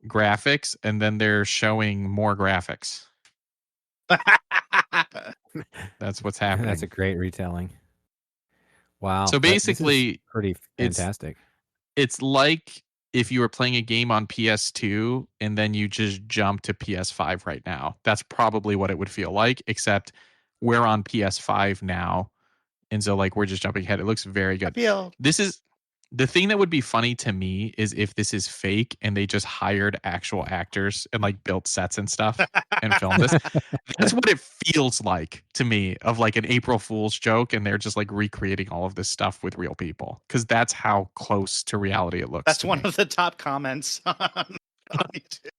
graphics, and then they're showing more graphics. That's what's happening. That's a great retelling. Wow. So basically, pretty fantastic. It's like if you were playing a game on PS2 and then you just jump to PS5 right now. That's probably what it would feel like, except we're on PS5 now. And so like we're just jumping ahead. It looks very good. This is the thing that would be funny to me is if this is fake and they just hired actual actors and like built sets and stuff and filmed this. That's what it feels like to me of like an April Fool's joke, and they're just like recreating all of this stuff with real people because that's how close to reality it looks. That's one of the top comments on YouTube.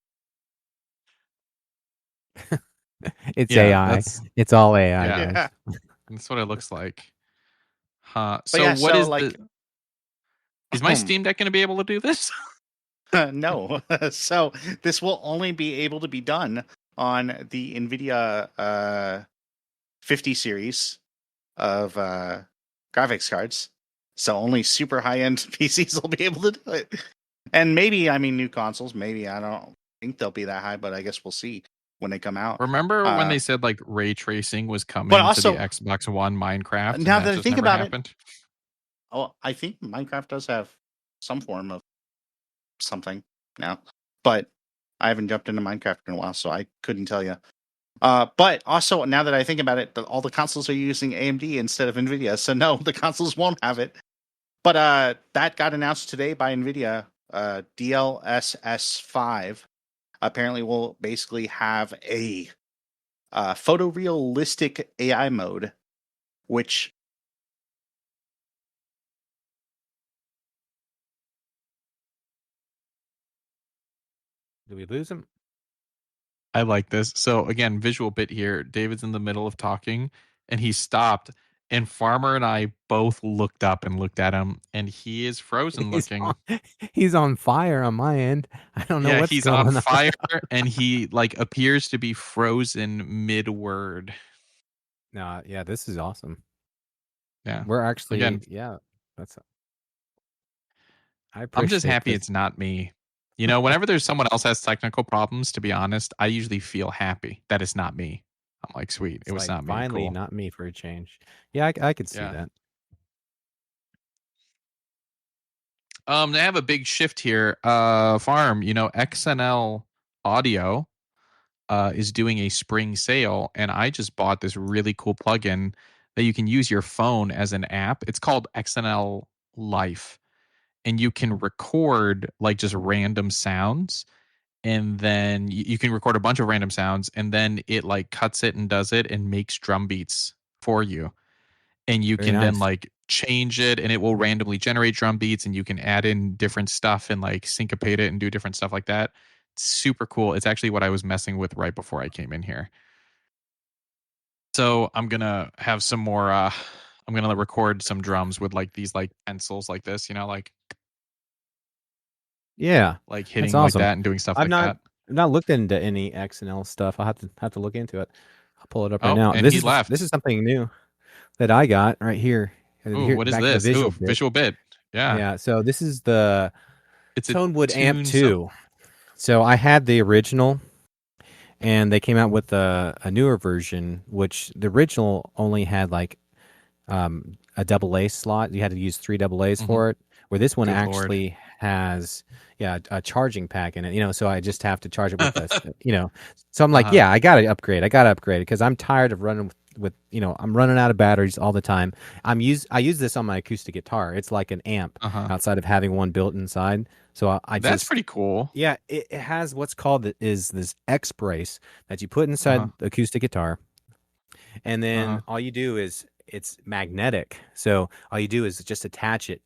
It's AI. It's all AI. Yeah. That's what it looks like. Huh. So what is like? Is my Steam Deck going to be able to do this? No. So this will only be able to be done on the NVIDIA 50 series of graphics cards. So only super high-end PCs will be able to do it. And maybe, new consoles, maybe. I don't think they'll be that high, but I guess we'll see when they come out. Remember when they said like ray tracing was coming to the Xbox One Minecraft? Now that I think about it, I think Minecraft does have some form of something now, but I haven't jumped into Minecraft in a while, so I couldn't tell you. But also, now that I think about it, all the consoles are using AMD instead of NVIDIA, so no, the consoles won't have it. But that got announced today by NVIDIA. DLSS 5 apparently will basically have a photorealistic AI mode, which Did we lose him? I like this. So again, visual bit here. David's in the middle of talking and he stopped, and Farmer and I both looked up and looked at him, and he is frozen looking. He's on fire on my end. I don't know what's going on. He's on fire and he like appears to be frozen mid-word. No, yeah, this is awesome. Yeah. We're actually I'm just happy it's not me. Whenever there's someone else has technical problems, to be honest, I usually feel happy that it's not me. I'm like, sweet, it was not me. Finally, cool. Not me for a change. Yeah, I could see that. They have a big shift here. Farm, XNL Audio is doing a spring sale, and I just bought this really cool plugin that you can use your phone as an app. It's called XNL Life. And you can record like just random sounds, and then you can record a bunch of random sounds, and then it like cuts it and does it and makes drum beats for you. And you can then like change it, and it will randomly generate drum beats, and you can add in different stuff and like syncopate it and do different stuff like that. It's super cool. It's actually what I was messing with right before I came in here. So I'm gonna have some more. I'm gonna record some drums with like these like pencils like this, like Yeah, that's hitting like awesome. that and doing stuff I've like not that. I've not looked into any XNL stuff. I'll have to look into it. I'll pull it up right Oh, now. and he left. This is something new that I got right here. Ooh, Here what is back to the this? Ooh, visual bit. visual bit. Yeah, Yeah, so this is the it's a Tonewood Amp tune. 2. So I had the original, and they came out with a newer version, which the original only had like a double A slot. You had to use 3 double A's Mm-hmm. for it. Where this one Good Lord. actually has, a charging pack in it. So I just have to charge it with this. So I'm like, yeah, I gotta upgrade. Because I'm tired of running with I'm running out of batteries all the time. I use this on my acoustic guitar. It's like an amp outside of having one built inside. So That's pretty cool. Yeah, it has what's called is this X brace that you put inside the acoustic guitar, and then all you do is it's magnetic. So all you do is just attach it,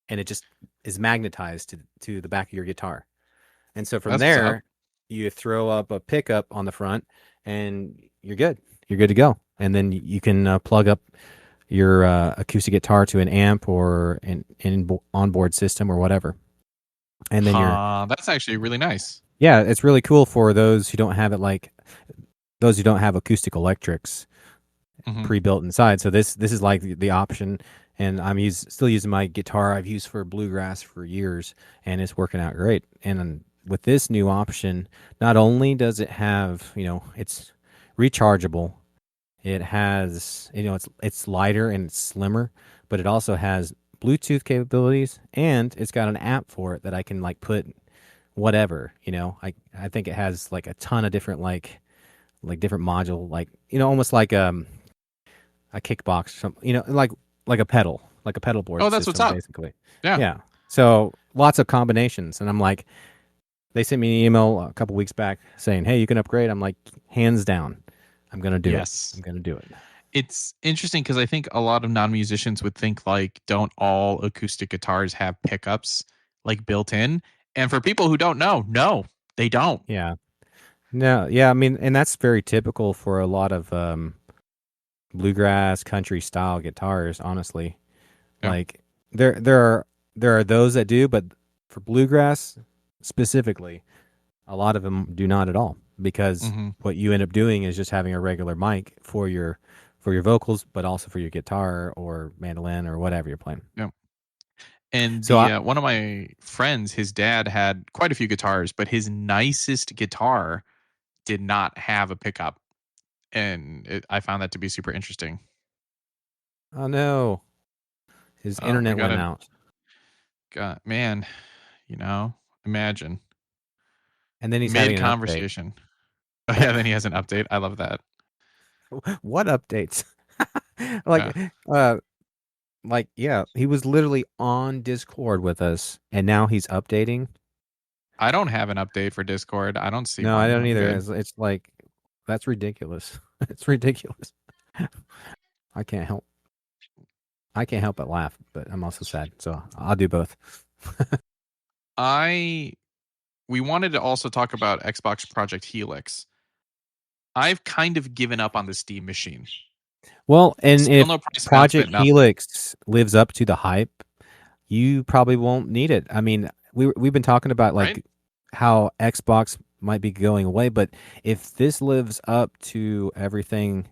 and it just is magnetized to the back of your guitar. And so from That's what's up. there, you throw up a pickup on the front, and you're good. You're good to go. And then you can plug up your acoustic guitar to an amp or an onboard system or whatever. And then that's actually really nice. Yeah, it's really cool for those who don't have it, like those who don't have acoustic electrics pre-built inside. So this is like the option, and I'm still using my guitar I've used for bluegrass for years, and it's working out great. And with this new option, not only does it have, it's rechargeable, it has, it's lighter and it's slimmer, but it also has Bluetooth capabilities, and it's got an app for it that I can like put whatever, I think it has like a ton of different like different module, like almost like a kickbox or something, like a pedal board. Oh, that's system, what's up. Basically. Yeah. So lots of combinations, and I'm like, they sent me an email a couple weeks back saying, "Hey, you can upgrade." I'm like, hands down, I'm gonna do it. I'm gonna do it. It's interesting because I think a lot of non-musicians would think like, don't all acoustic guitars have pickups like built in? And for people who don't know, no, they don't. Yeah. No, yeah, I mean, and that's very typical for a lot of bluegrass country style guitars, honestly. Yeah. Like there are those that do, but for bluegrass specifically, a lot of them do not at all, because what you end up doing is just having a regular mic for your vocals, but also for your guitar or mandolin or whatever you're playing. Yeah. And so one of my friends, his dad had quite a few guitars, but his nicest guitar did not have a pickup. And I found that to be super interesting. Oh, no. His internet went out. God, man, imagine. And then he's having an conversation. Oh, yeah, then he has an update. I love that. What updates? Yeah, he was literally on Discord with us, and now he's updating. I don't have an update for Discord. I don't see No, one. I don't either. It's like, that's ridiculous. It's ridiculous. I can't help but laugh, but I'm also sad, so I'll do both. We wanted to also talk about Xbox Project Helix. I've kind of given up on the Steam machine. Well, and if Project Helix lives up to the hype, you probably won't need it. I mean, we've been talking about like how Xbox might be going away, but if this lives up to everything,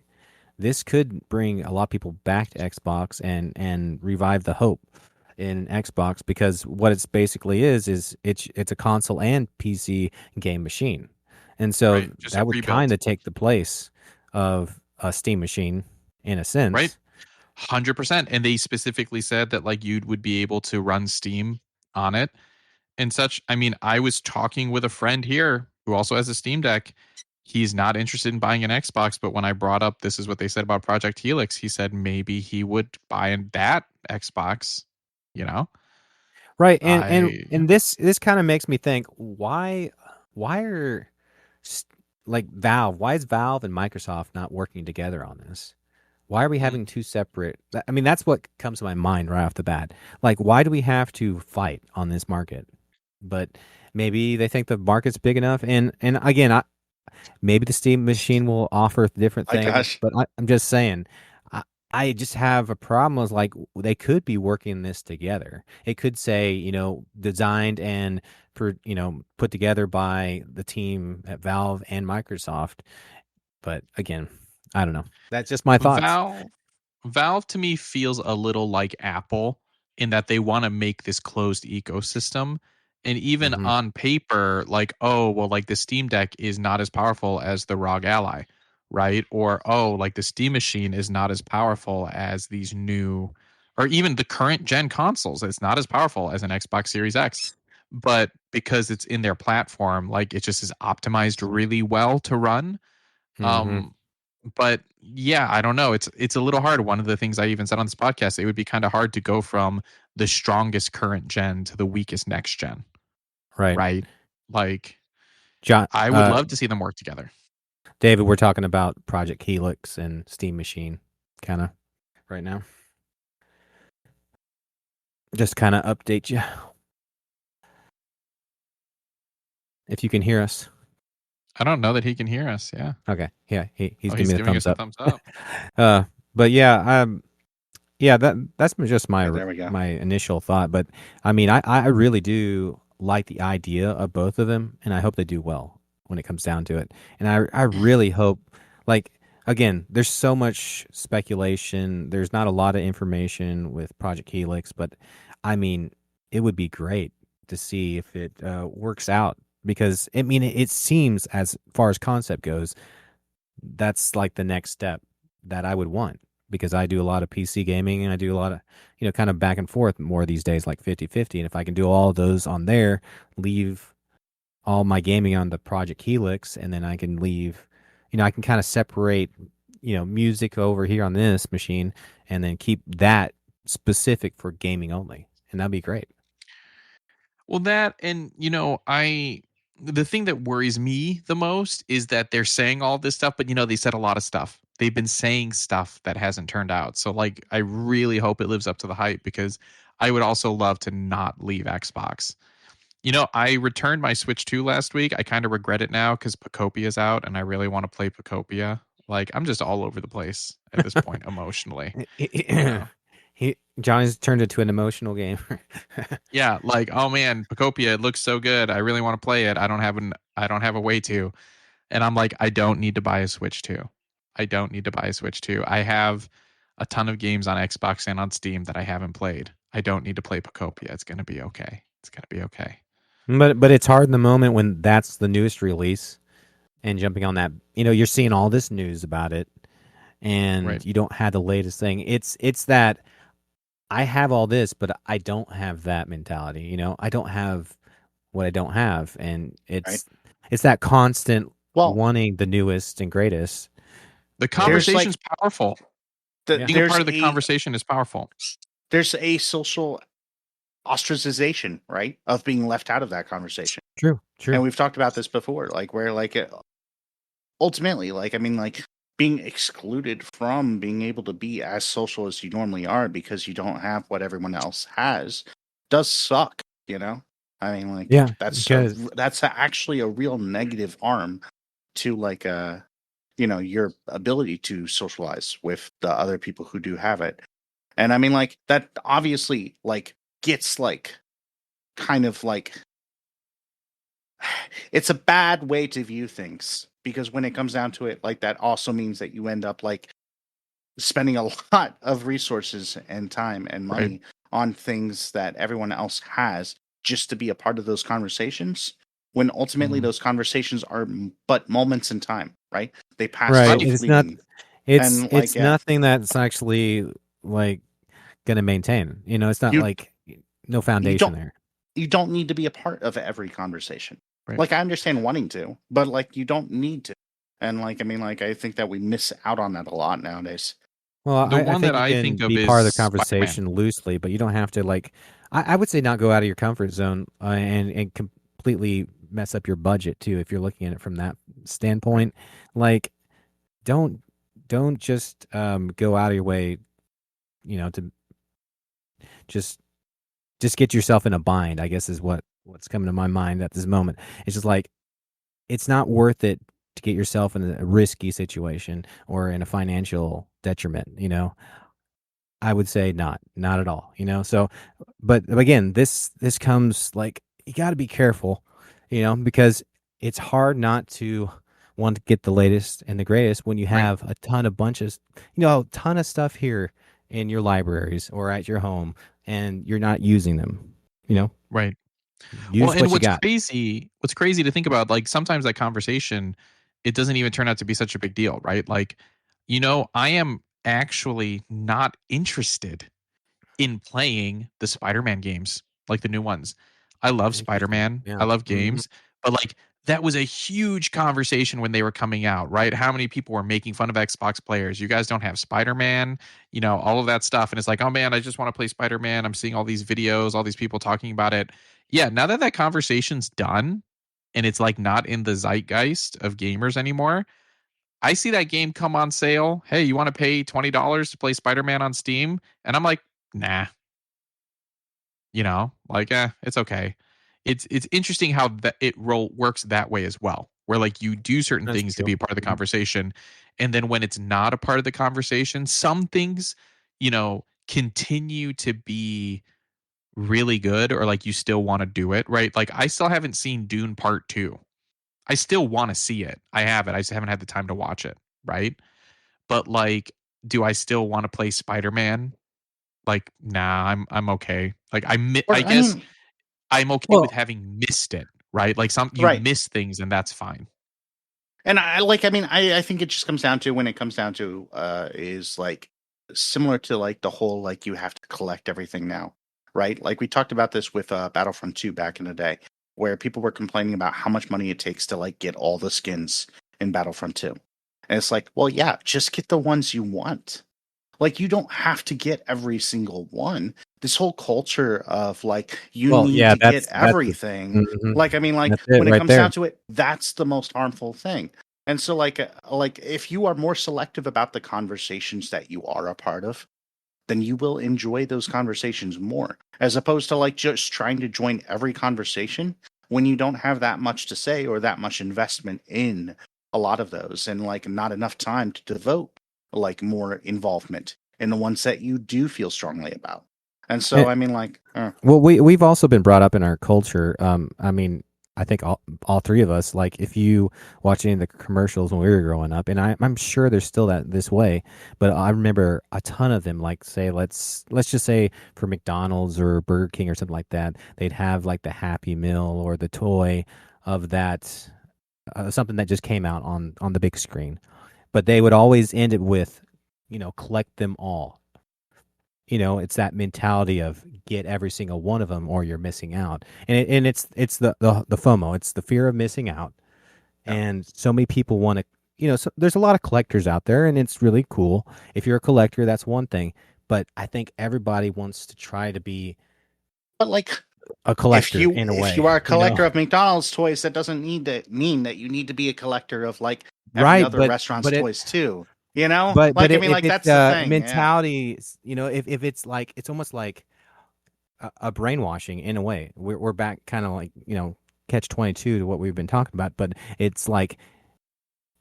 this could bring a lot of people back to Xbox and revive the hope in Xbox, because what it's basically is it's a console and PC game machine. And so that would kind of take the place of a Steam machine in a sense. Right. 100%. And they specifically said that like you would be able to run Steam on it and such. I mean, I was talking with a friend here who also has a Steam Deck. He's not interested in buying an Xbox, but when I brought up this is what they said about Project Helix, he said maybe he would buy that Xbox, Right. And this kind of makes me think, why are like Valve, why is Valve and Microsoft not working together on this? Why are we having two separate? I mean, that's what comes to my mind right off the bat. Like, why do we have to fight on this market? But maybe they think the market's big enough. And again, maybe the Steam machine will offer different things, but I'm just saying, I just have a problem with like they could be working this together. It could say, designed and put together by the team at Valve and Microsoft. But again, I don't know. That's just my thoughts. Valve to me feels a little like Apple in that they want to make this closed ecosystem. And even on paper, like, oh, well, like the Steam Deck is not as powerful as the ROG Ally, right? Or, oh, like the Steam Machine is not as powerful as these new, or even the current gen consoles. It's not as powerful as an Xbox Series X. But because it's in their platform, like it just is optimized really well to run. But yeah, I don't know. It's a little hard. One of the things I even said on this podcast, it would be kind of hard to go from the strongest current gen to the weakest next gen. Right. Right. Like, John, I would love to see them work together. David, we're talking about Project Helix and Steam Machine kind of right now. Just kind of update you. If you can hear us. I don't know that he can hear us. Yeah. Okay. Yeah. He's giving me a thumbs up. Thumbs up. But yeah, that's just my my initial thought. But I mean, I really do like the idea of both of them, and I hope they do well when it comes down to it. And I really hope, like, again, there's so much speculation. There's not a lot of information with Project Helix, but I mean, it would be great to see if it works out. Because, I mean, it seems, as far as concept goes, that's like the next step that I would want. Because I do a lot of PC gaming and I do a lot of, kind of back and forth more these days, like 50-50. And if I can do all those on there, leave all my gaming on the Project Helix, and then I can leave, I can kind of separate, music over here on this machine and then keep that specific for gaming only. And that'd be great. Well, that, and, the thing that worries me the most is that they're saying all this stuff, but they said a lot of stuff. They've been saying stuff that hasn't turned out. So like, I really hope it lives up to the hype, because I would also love to not leave Xbox. I returned my Switch 2 last week. I kind of regret it now because Pocopia is out and I really want to play Pocopia. Like, I'm just all over the place at this point emotionally. Johnny's turned into an emotional game. Yeah, like, oh man, Pocopia, it looks so good. I really want to play it. I don't have a way to. And I'm like, I don't need to buy a Switch 2. I don't need to buy a Switch 2. I have a ton of games on Xbox and on Steam that I haven't played. I don't need to play Pocopia. It's going to be okay. It's going to be okay. But it's hard in the moment when that's the newest release and jumping on that. You're seeing all this news about it and you don't have the latest thing. It's that I have all this, but I don't have that mentality. I don't have what I don't have, and it's that constant wanting the newest and greatest. The conversation's powerful. Being a part of the conversation is powerful. There's a social ostracization, right, of being left out of that conversation. True. And we've talked about this before, like where like ultimately, like, I mean, like being excluded from being able to be as social as you normally are because you don't have what everyone else has does suck, I mean, like, that's actually a real negative harm to like your ability to socialize with the other people who do have it. And I mean, like, that obviously like gets like kind of like it's a bad way to view things, because when it comes down to it, like, that also means that you end up like spending a lot of resources and time and money on things that everyone else has just to be a part of those conversations, when ultimately those conversations are but moments in time, right? They pass so fleeting. It's nothing that's actually like going to maintain. It's not like no foundation there. You don't need to be a part of every conversation. Like, I understand wanting to, but like, you don't need to. And like, I mean, like, I think that we miss out on that a lot nowadays. Well, I think you can be part of the conversation loosely, but you don't have to, like, I would say not go out of your comfort zone and completely mess up your budget too. If you're looking at it from that standpoint, like, don't just go out of your way, to just get yourself in a bind, I guess is what's coming to my mind at this moment. It's just like, it's not worth it to get yourself in a risky situation or in a financial detriment, I would say not at all, So, but again, this comes like you got to be careful, because it's hard not to want to get the latest and the greatest when you have a ton of bunches, a ton of stuff here in your libraries or at your home, and you're not using them, Right. Use what you got. What's crazy to think about, like sometimes that conversation, it doesn't even turn out to be such a big deal, right? Like, I am actually not interested in playing the Spider-Man games, like the new ones. I love Spider-Man. Yeah. I love games, but like that was a huge conversation when they were coming out, right? How many people were making fun of Xbox players? You guys don't have Spider-Man, all of that stuff. And it's like, oh man, I just want to play Spider-Man. I'm seeing all these videos, all these people talking about it. Yeah, now that conversation's done and it's like not in the zeitgeist of gamers anymore, I see that game come on sale. Hey, you want to pay $20 to play Spider-Man on Steam? And I'm like, nah, it's okay. It's interesting how works that way as well, where like you do certain That's things to true. be a part of the conversation, and then when it's not a part of the conversation, some things, continue to be really good, or like you still want to do it, right? Like I still haven't seen Dune Part 2. I still want to see it. I have it. I just haven't had the time to watch it, right? But like, do I still want to play Spider-Man? Like, nah, I'm okay. Like I guess I'm okay with having missed it, right? Like you miss things and that's fine. And I think it just comes down to when it comes down to is like similar to like the whole like you have to collect everything now, right? Like we talked about this with Battlefront 2 back in the day, where people were complaining about how much money it takes to like get all the skins in Battlefront 2. And it's like, well, yeah, just get the ones you want. Like you don't have to get every single one. This whole culture of like you need to get everything. Like when it comes down to it, that's the most harmful thing. And so like if you are more selective about the conversations that you are a part of, then you will enjoy those conversations more, as opposed to like just trying to join every conversation when you don't have that much to say or that much investment in a lot of those, and like not enough time to devote like more involvement in the ones that you do feel strongly about. And so well, we've also been brought up in our culture. I think all three of us, like if you watch any of the commercials when we were growing up, and I'm sure there's still this way, but I remember a ton of them. Like say let's just say for McDonald's or Burger King or something like that, they'd have like the Happy Meal or the toy of that something that just came out on the big screen, but they would always end it with, collect them all. It's that mentality of get every single one of them or you're missing out. And it's the FOMO. It's the fear of missing out. Yeah. And so many people want to, so there's a lot of collectors out there and it's really cool. If you're a collector, that's one thing. But I think everybody wants to try to be a collector in a way. If you are a collector of McDonald's toys, that doesn't mean that you need to be a collector of like every other restaurant's toys too. But that's the thing. Mentality, if it's like, it's almost like a brainwashing in a way. We're back kind of like, catch 22 to what we've been talking about, but it's like,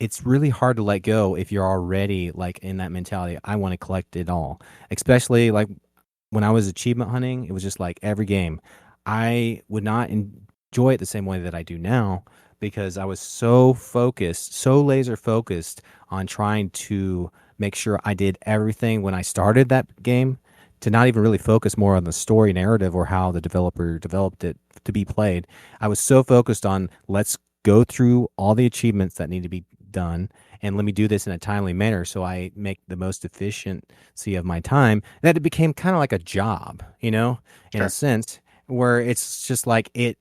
it's really hard to let go if you're already like in that mentality. I want to collect it all, especially like when I was achievement hunting, it was just like every game. I would not enjoy it the same way that I do now, because I was so focused, so laser focused on trying to make sure I did everything when I started that game, to not even really focus more on the story narrative or how the developer developed it to be played. I was so focused on let's go through all the achievements that need to be done and let me do this in a timely manner so I make the most efficiency of my time, that it became kind of like a job, in a sense, where it's just like it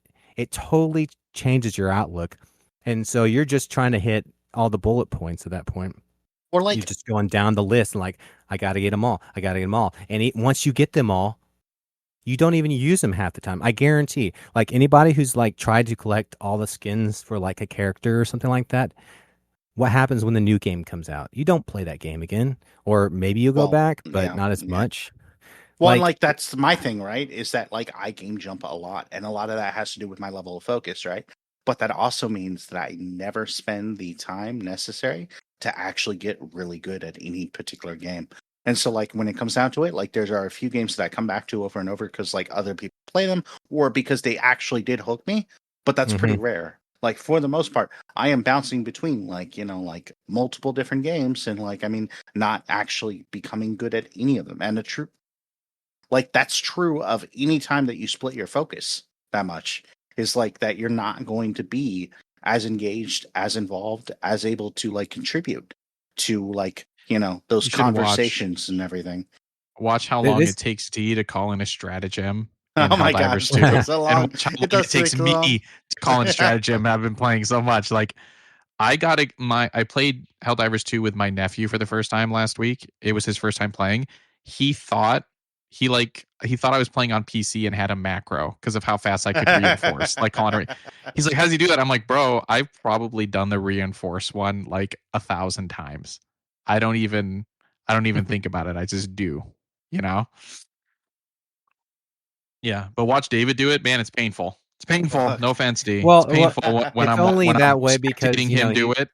totally changes your outlook. And so you're just trying to hit all the bullet points at that point. Or like you're just going down the list and like, I got to get them all. I got to get them all. And once you get them all, you don't even use them half the time. I guarantee, like anybody who's like tried to collect all the skins for like a character or something like that, what happens when the new game comes out? You don't play that game again, or maybe you'll go back, but not as much. Well, like that's my thing, right? Is that like I game jump a lot, and a lot of that has to do with my level of focus, right? but that also means that I never spend the time necessary to actually get really good at any particular game. And so, like, when it comes down to it, like, there are a few games that I come back to over and over because, like, other people play them or because they actually did hook me. But that's pretty rare. Like, for the most part, I am bouncing between, like, like multiple different games and, like, I mean, not actually becoming good at any of them. And that's true of any time that you split your focus that much, is like that you're not going to be as engaged, as involved, as able to, like, contribute to, like, those conversations and everything. Watch how long it takes D to call in a stratagem in Oh my God, Helldivers 2. so And watch how long it takes me to call in stratagem. I've been playing so much. Like, I played Helldivers 2 with my nephew for the first time last week. It was his first time playing. He thought I was playing on PC and had a macro because of how fast I could reinforce. Like, he's like, "How does he do that?" I'm like, "Bro, I've probably done the reinforce one like 1,000 times. I don't even think about it. I just do, you know?" Yeah, but watch David do it, man. It's painful. It's painful. No offense, D. Well, it's painful when it's I'm only when that I'm way because him do it.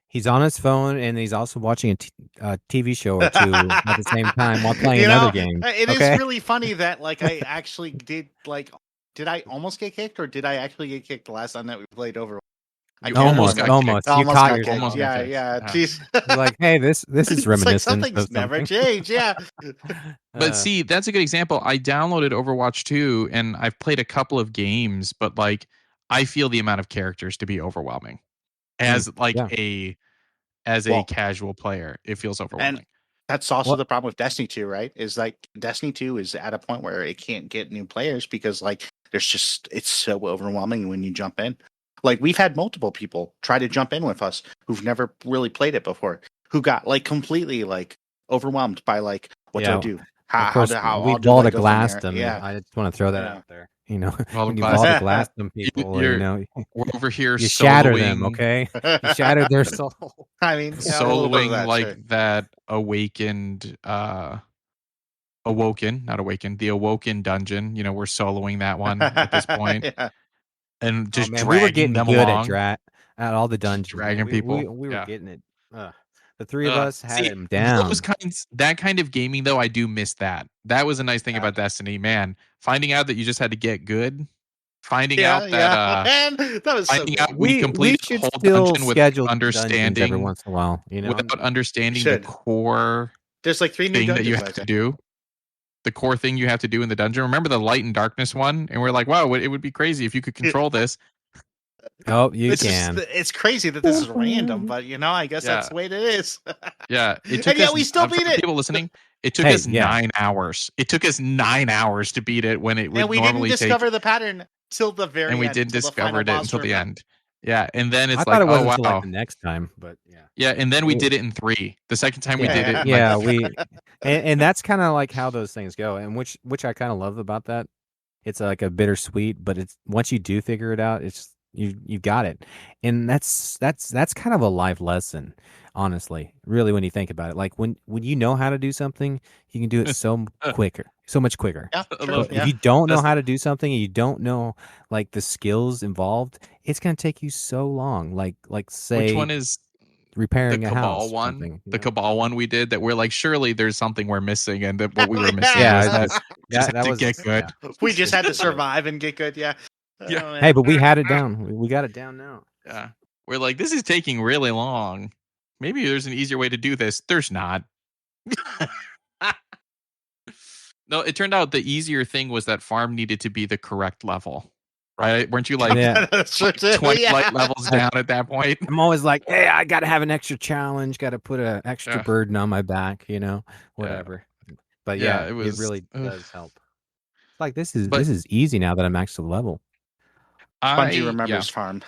He's on his phone and he's also watching a TV show or two at the same time while playing another game. It is really funny that, like, I actually did I almost get kicked, or did I actually get kicked the last time that we played Overwatch? Almost. You caught yourself. Yeah. Jeez. You're like, hey, this is reminiscent. Like something's never changed. Yeah. But see, that's a good example. I downloaded Overwatch 2 and I've played a couple of games, but like, I feel the amount of characters to be overwhelming as a casual player. It feels overwhelming. And that's also the problem with Destiny 2, right? Is like Destiny 2 is at a point where it can't get new players because, like, it's so overwhelming when you jump in. Like, we've had multiple people try to jump in with us who've never really played it before, who got, like, completely, like, overwhelmed by, like, what do I do? We ball to glass them. Yeah, I just want to throw that out there. When you ball to glass them people, we're over here. You shatter them, okay? You shatter their soul. I mean, soloing like that awakened, awoken, not awakened, the awoken dungeon. We're soloing that one at this point. And just dragging we were getting them good along. at all the dungeons. Dragging people. We were getting it. The three of us had him down. That kind of gaming, though, I do miss that. That was a nice thing about Destiny, man. Finding out that you just had to get good. Finding out that man, that was finding so out we complete the whole dungeon without understanding every once in a while. Without understanding the core. There's like 3 new thing that you have to do. The core thing you have to do in the dungeon. Remember the light and darkness one? And we're like, wow, it would be crazy if you could control this. Oh, you can. It's crazy that this is random, but I guess that's the way it is. Yeah, it took us, we still beat it. People listening, it took us 9 hours. It took us 9 hours to beat it when it would normally take. And we didn't discover the pattern till the very end. And we didn't discover it until the end. Yeah, and then it's I thought it wasn't until like the next time, but yeah. Yeah, and then we did it in 3. The second time we did it. Yeah, and that's kind of like how those things go, and which I kind of love about that. It's like a bittersweet, but it's once you do figure it out, it's you got it, and that's kind of a life lesson, honestly. Really, when you think about it, like when you know how to do something, you can do it so much quicker. Yeah, if you don't know how to do something and you don't know like the skills involved, it's gonna take you so long. Like say, which one is repairing the a house? The Cabal one we did that we're like, surely there's something we're missing, and that what we were missing that was get good. Yeah. We just had to survive and get good. Yeah. Yeah. Hey, but we had it down. We got it down now. Yeah. We're like, this is taking really long. Maybe there's an easier way to do this. There's not. No, it turned out the easier thing was that farm needed to be the correct level. Right? Weren't you like 20 light levels down at that point? I'm always like, hey, I got to have an extra challenge. Got to put an extra burden on my back, whatever. Yeah. But it really does help. Like this is easy now that I'm max to the level. Bungie remembers farm.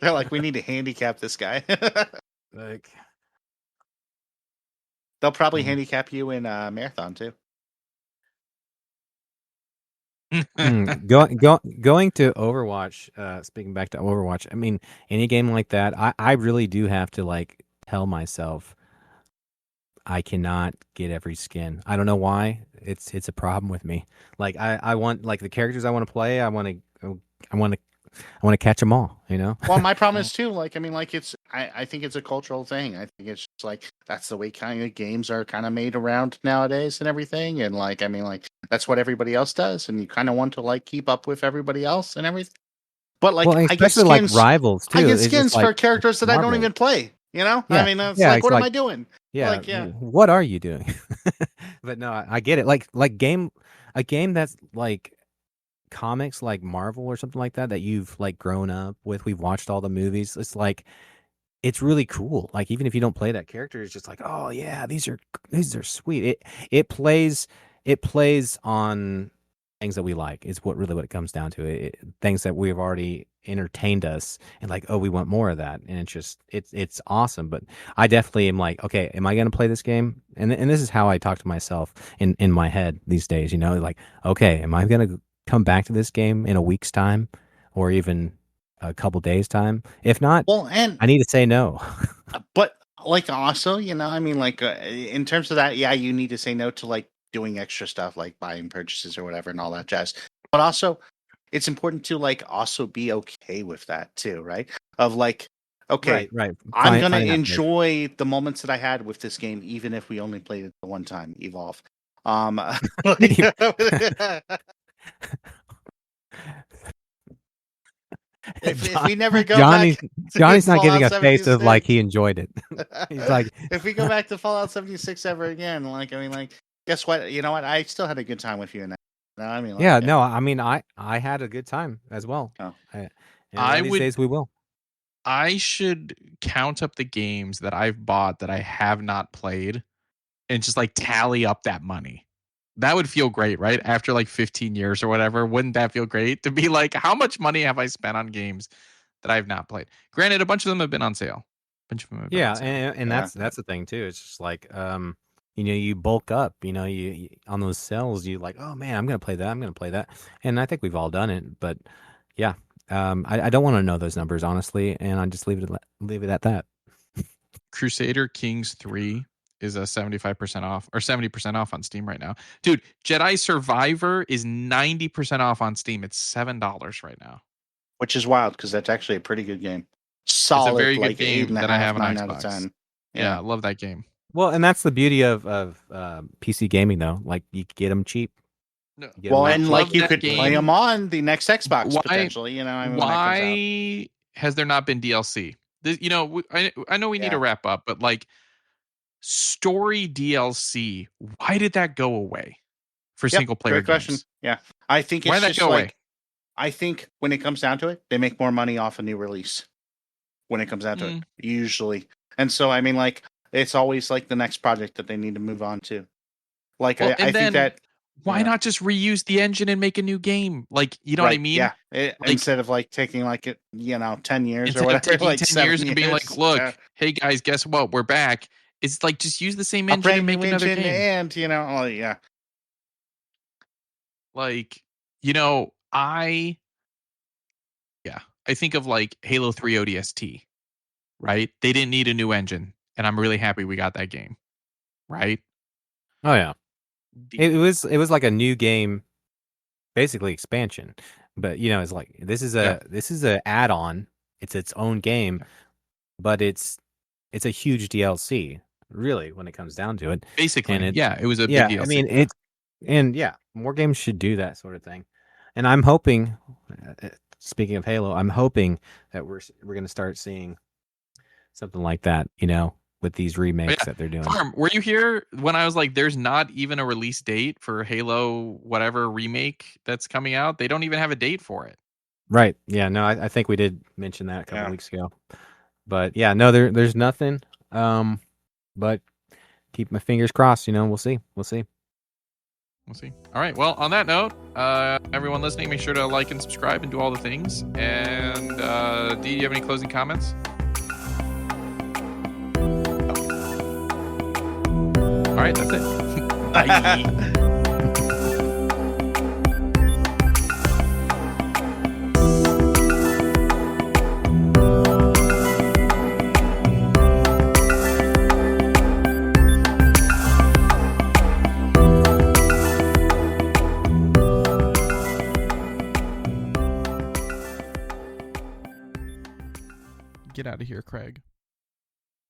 They're like, we need to handicap this guy. Like, they'll probably handicap you in marathon too. Going to Overwatch. Speaking back to Overwatch, I mean, any game like that, I really do have to like tell myself I cannot get every skin. I don't know why. It's a problem with me. Like I want like the characters I want to play. I want to want to catch them all. You know. Well, my problem is too. Like, I mean, like I think it's a cultural thing. I think it's just like that's the way kind of games are kind of made around nowadays and everything. And like, I mean, like that's what everybody else does, and you kind of want to like keep up with everybody else and everything. But like, well, I get especially like skins. rivals too. I get It's just skins like for characters that I don't Marvel. even play. You know, Yeah. I mean, it's Yeah, like, it's what am like- I doing? Yeah. Like, yeah. What are you doing? But no, I get it. Like a game that's like comics, like Marvel or something like that you've like grown up with. We've watched all the movies. It's like it's really cool. Like even if you don't play that character, it's just like, oh yeah, these are sweet. It plays on things that we like. Is what it comes down to. Things that we have already entertained us, and like, oh, we want more of that, and it's awesome. But I definitely am like, okay, am I going to play this game? And this is how I talk to myself in my head these days. You know, like, okay, am I going to come back to this game in a week's time, or even a couple days time? If not, Well, and I need to say no. but like also, you know, I mean, like in terms of that, yeah, you need to say no to like doing extra stuff like buying purchases or whatever and all that jazz. But also, it's important to like also be okay with that too, right? Of like, okay, right. I'm gonna enjoy the moments that I had with this game, even if we only played it the one time. Evolve. If we never go Johnny's back, not giving a Fallout face of 76. like he enjoyed it. He's like, if we go back to Fallout 76 ever again, like, I mean, like, guess what? You know what? I still had a good time with you. No, I mean, like, yeah, no, I mean, I had a good time as well. Oh. These days we will. I should count up the games that I've bought that I have not played, and just like tally up that money. That would feel great, right? After like 15 years or whatever, wouldn't that feel great to be like, how much money have I spent on games that I've not played? Granted, a bunch of them have been on sale. Yeah, and that's the thing too. It's just like, you know, you bulk up. You know, you on those sales, you like, oh man, I'm gonna play that. I'm gonna play that. And I think we've all done it. But yeah, I don't want to know those numbers honestly, and I just leave it at that. Crusader Kings 3 is a 75% off or 70% off on Steam right now. Dude, Jedi Survivor is 90% off on Steam. It's $7 right now. Which is wild because that's actually a pretty good game. Solid, it's a very like good game that I have on 9 Xbox. out of 10. Yeah, I love that game. Well, and that's the beauty of PC gaming though. Like you get them cheap. No. Well, and like you could play them on the next Xbox potentially. You know, I mean, why has there not been DLC? You know, I know we need to wrap up, but like story DLC, why did that go away for single player great question. games? Yeah, I think it's why did just that go like away? I think when it comes down to it, they make more money off a new release. When it comes down to it, usually, and so I mean, like it's always like the next project that they need to move on to. Like I think that. Why not just reuse the engine and make a new game? Like, you know what I mean? Yeah. Instead of like taking like 10 years or whatever, like 10 years and being like, look, hey guys, guess what? We're back. It's like just use the same engine and make another game. And yeah. Like, you know, I think of like Halo 3 ODST, right? They didn't need a new engine, and I'm really happy we got that game. Right? Oh yeah. It was like a new game, basically expansion, but you know, it's like this is a add-on. It's its own game, but it's a huge DLC, really, when it comes down to it. Basically, and it was a big DLC. I mean, more games should do that sort of thing. And I'm hoping, speaking of Halo, I'm hoping that we're going to start seeing something like that, you know, with these remakes that they're doing. Farm, were you here when I was like, there's not even a release date for Halo whatever remake that's coming out? They don't even have a date for it. Right. Yeah, no, I think we did mention that a couple weeks ago. But yeah, no, there's nothing. But keep my fingers crossed, you know, we'll see. We'll see. All right. Well, on that note, everyone listening, make sure to like and subscribe and do all the things. And do you have any closing comments? All right, that's it. Bye. out of here, Craig.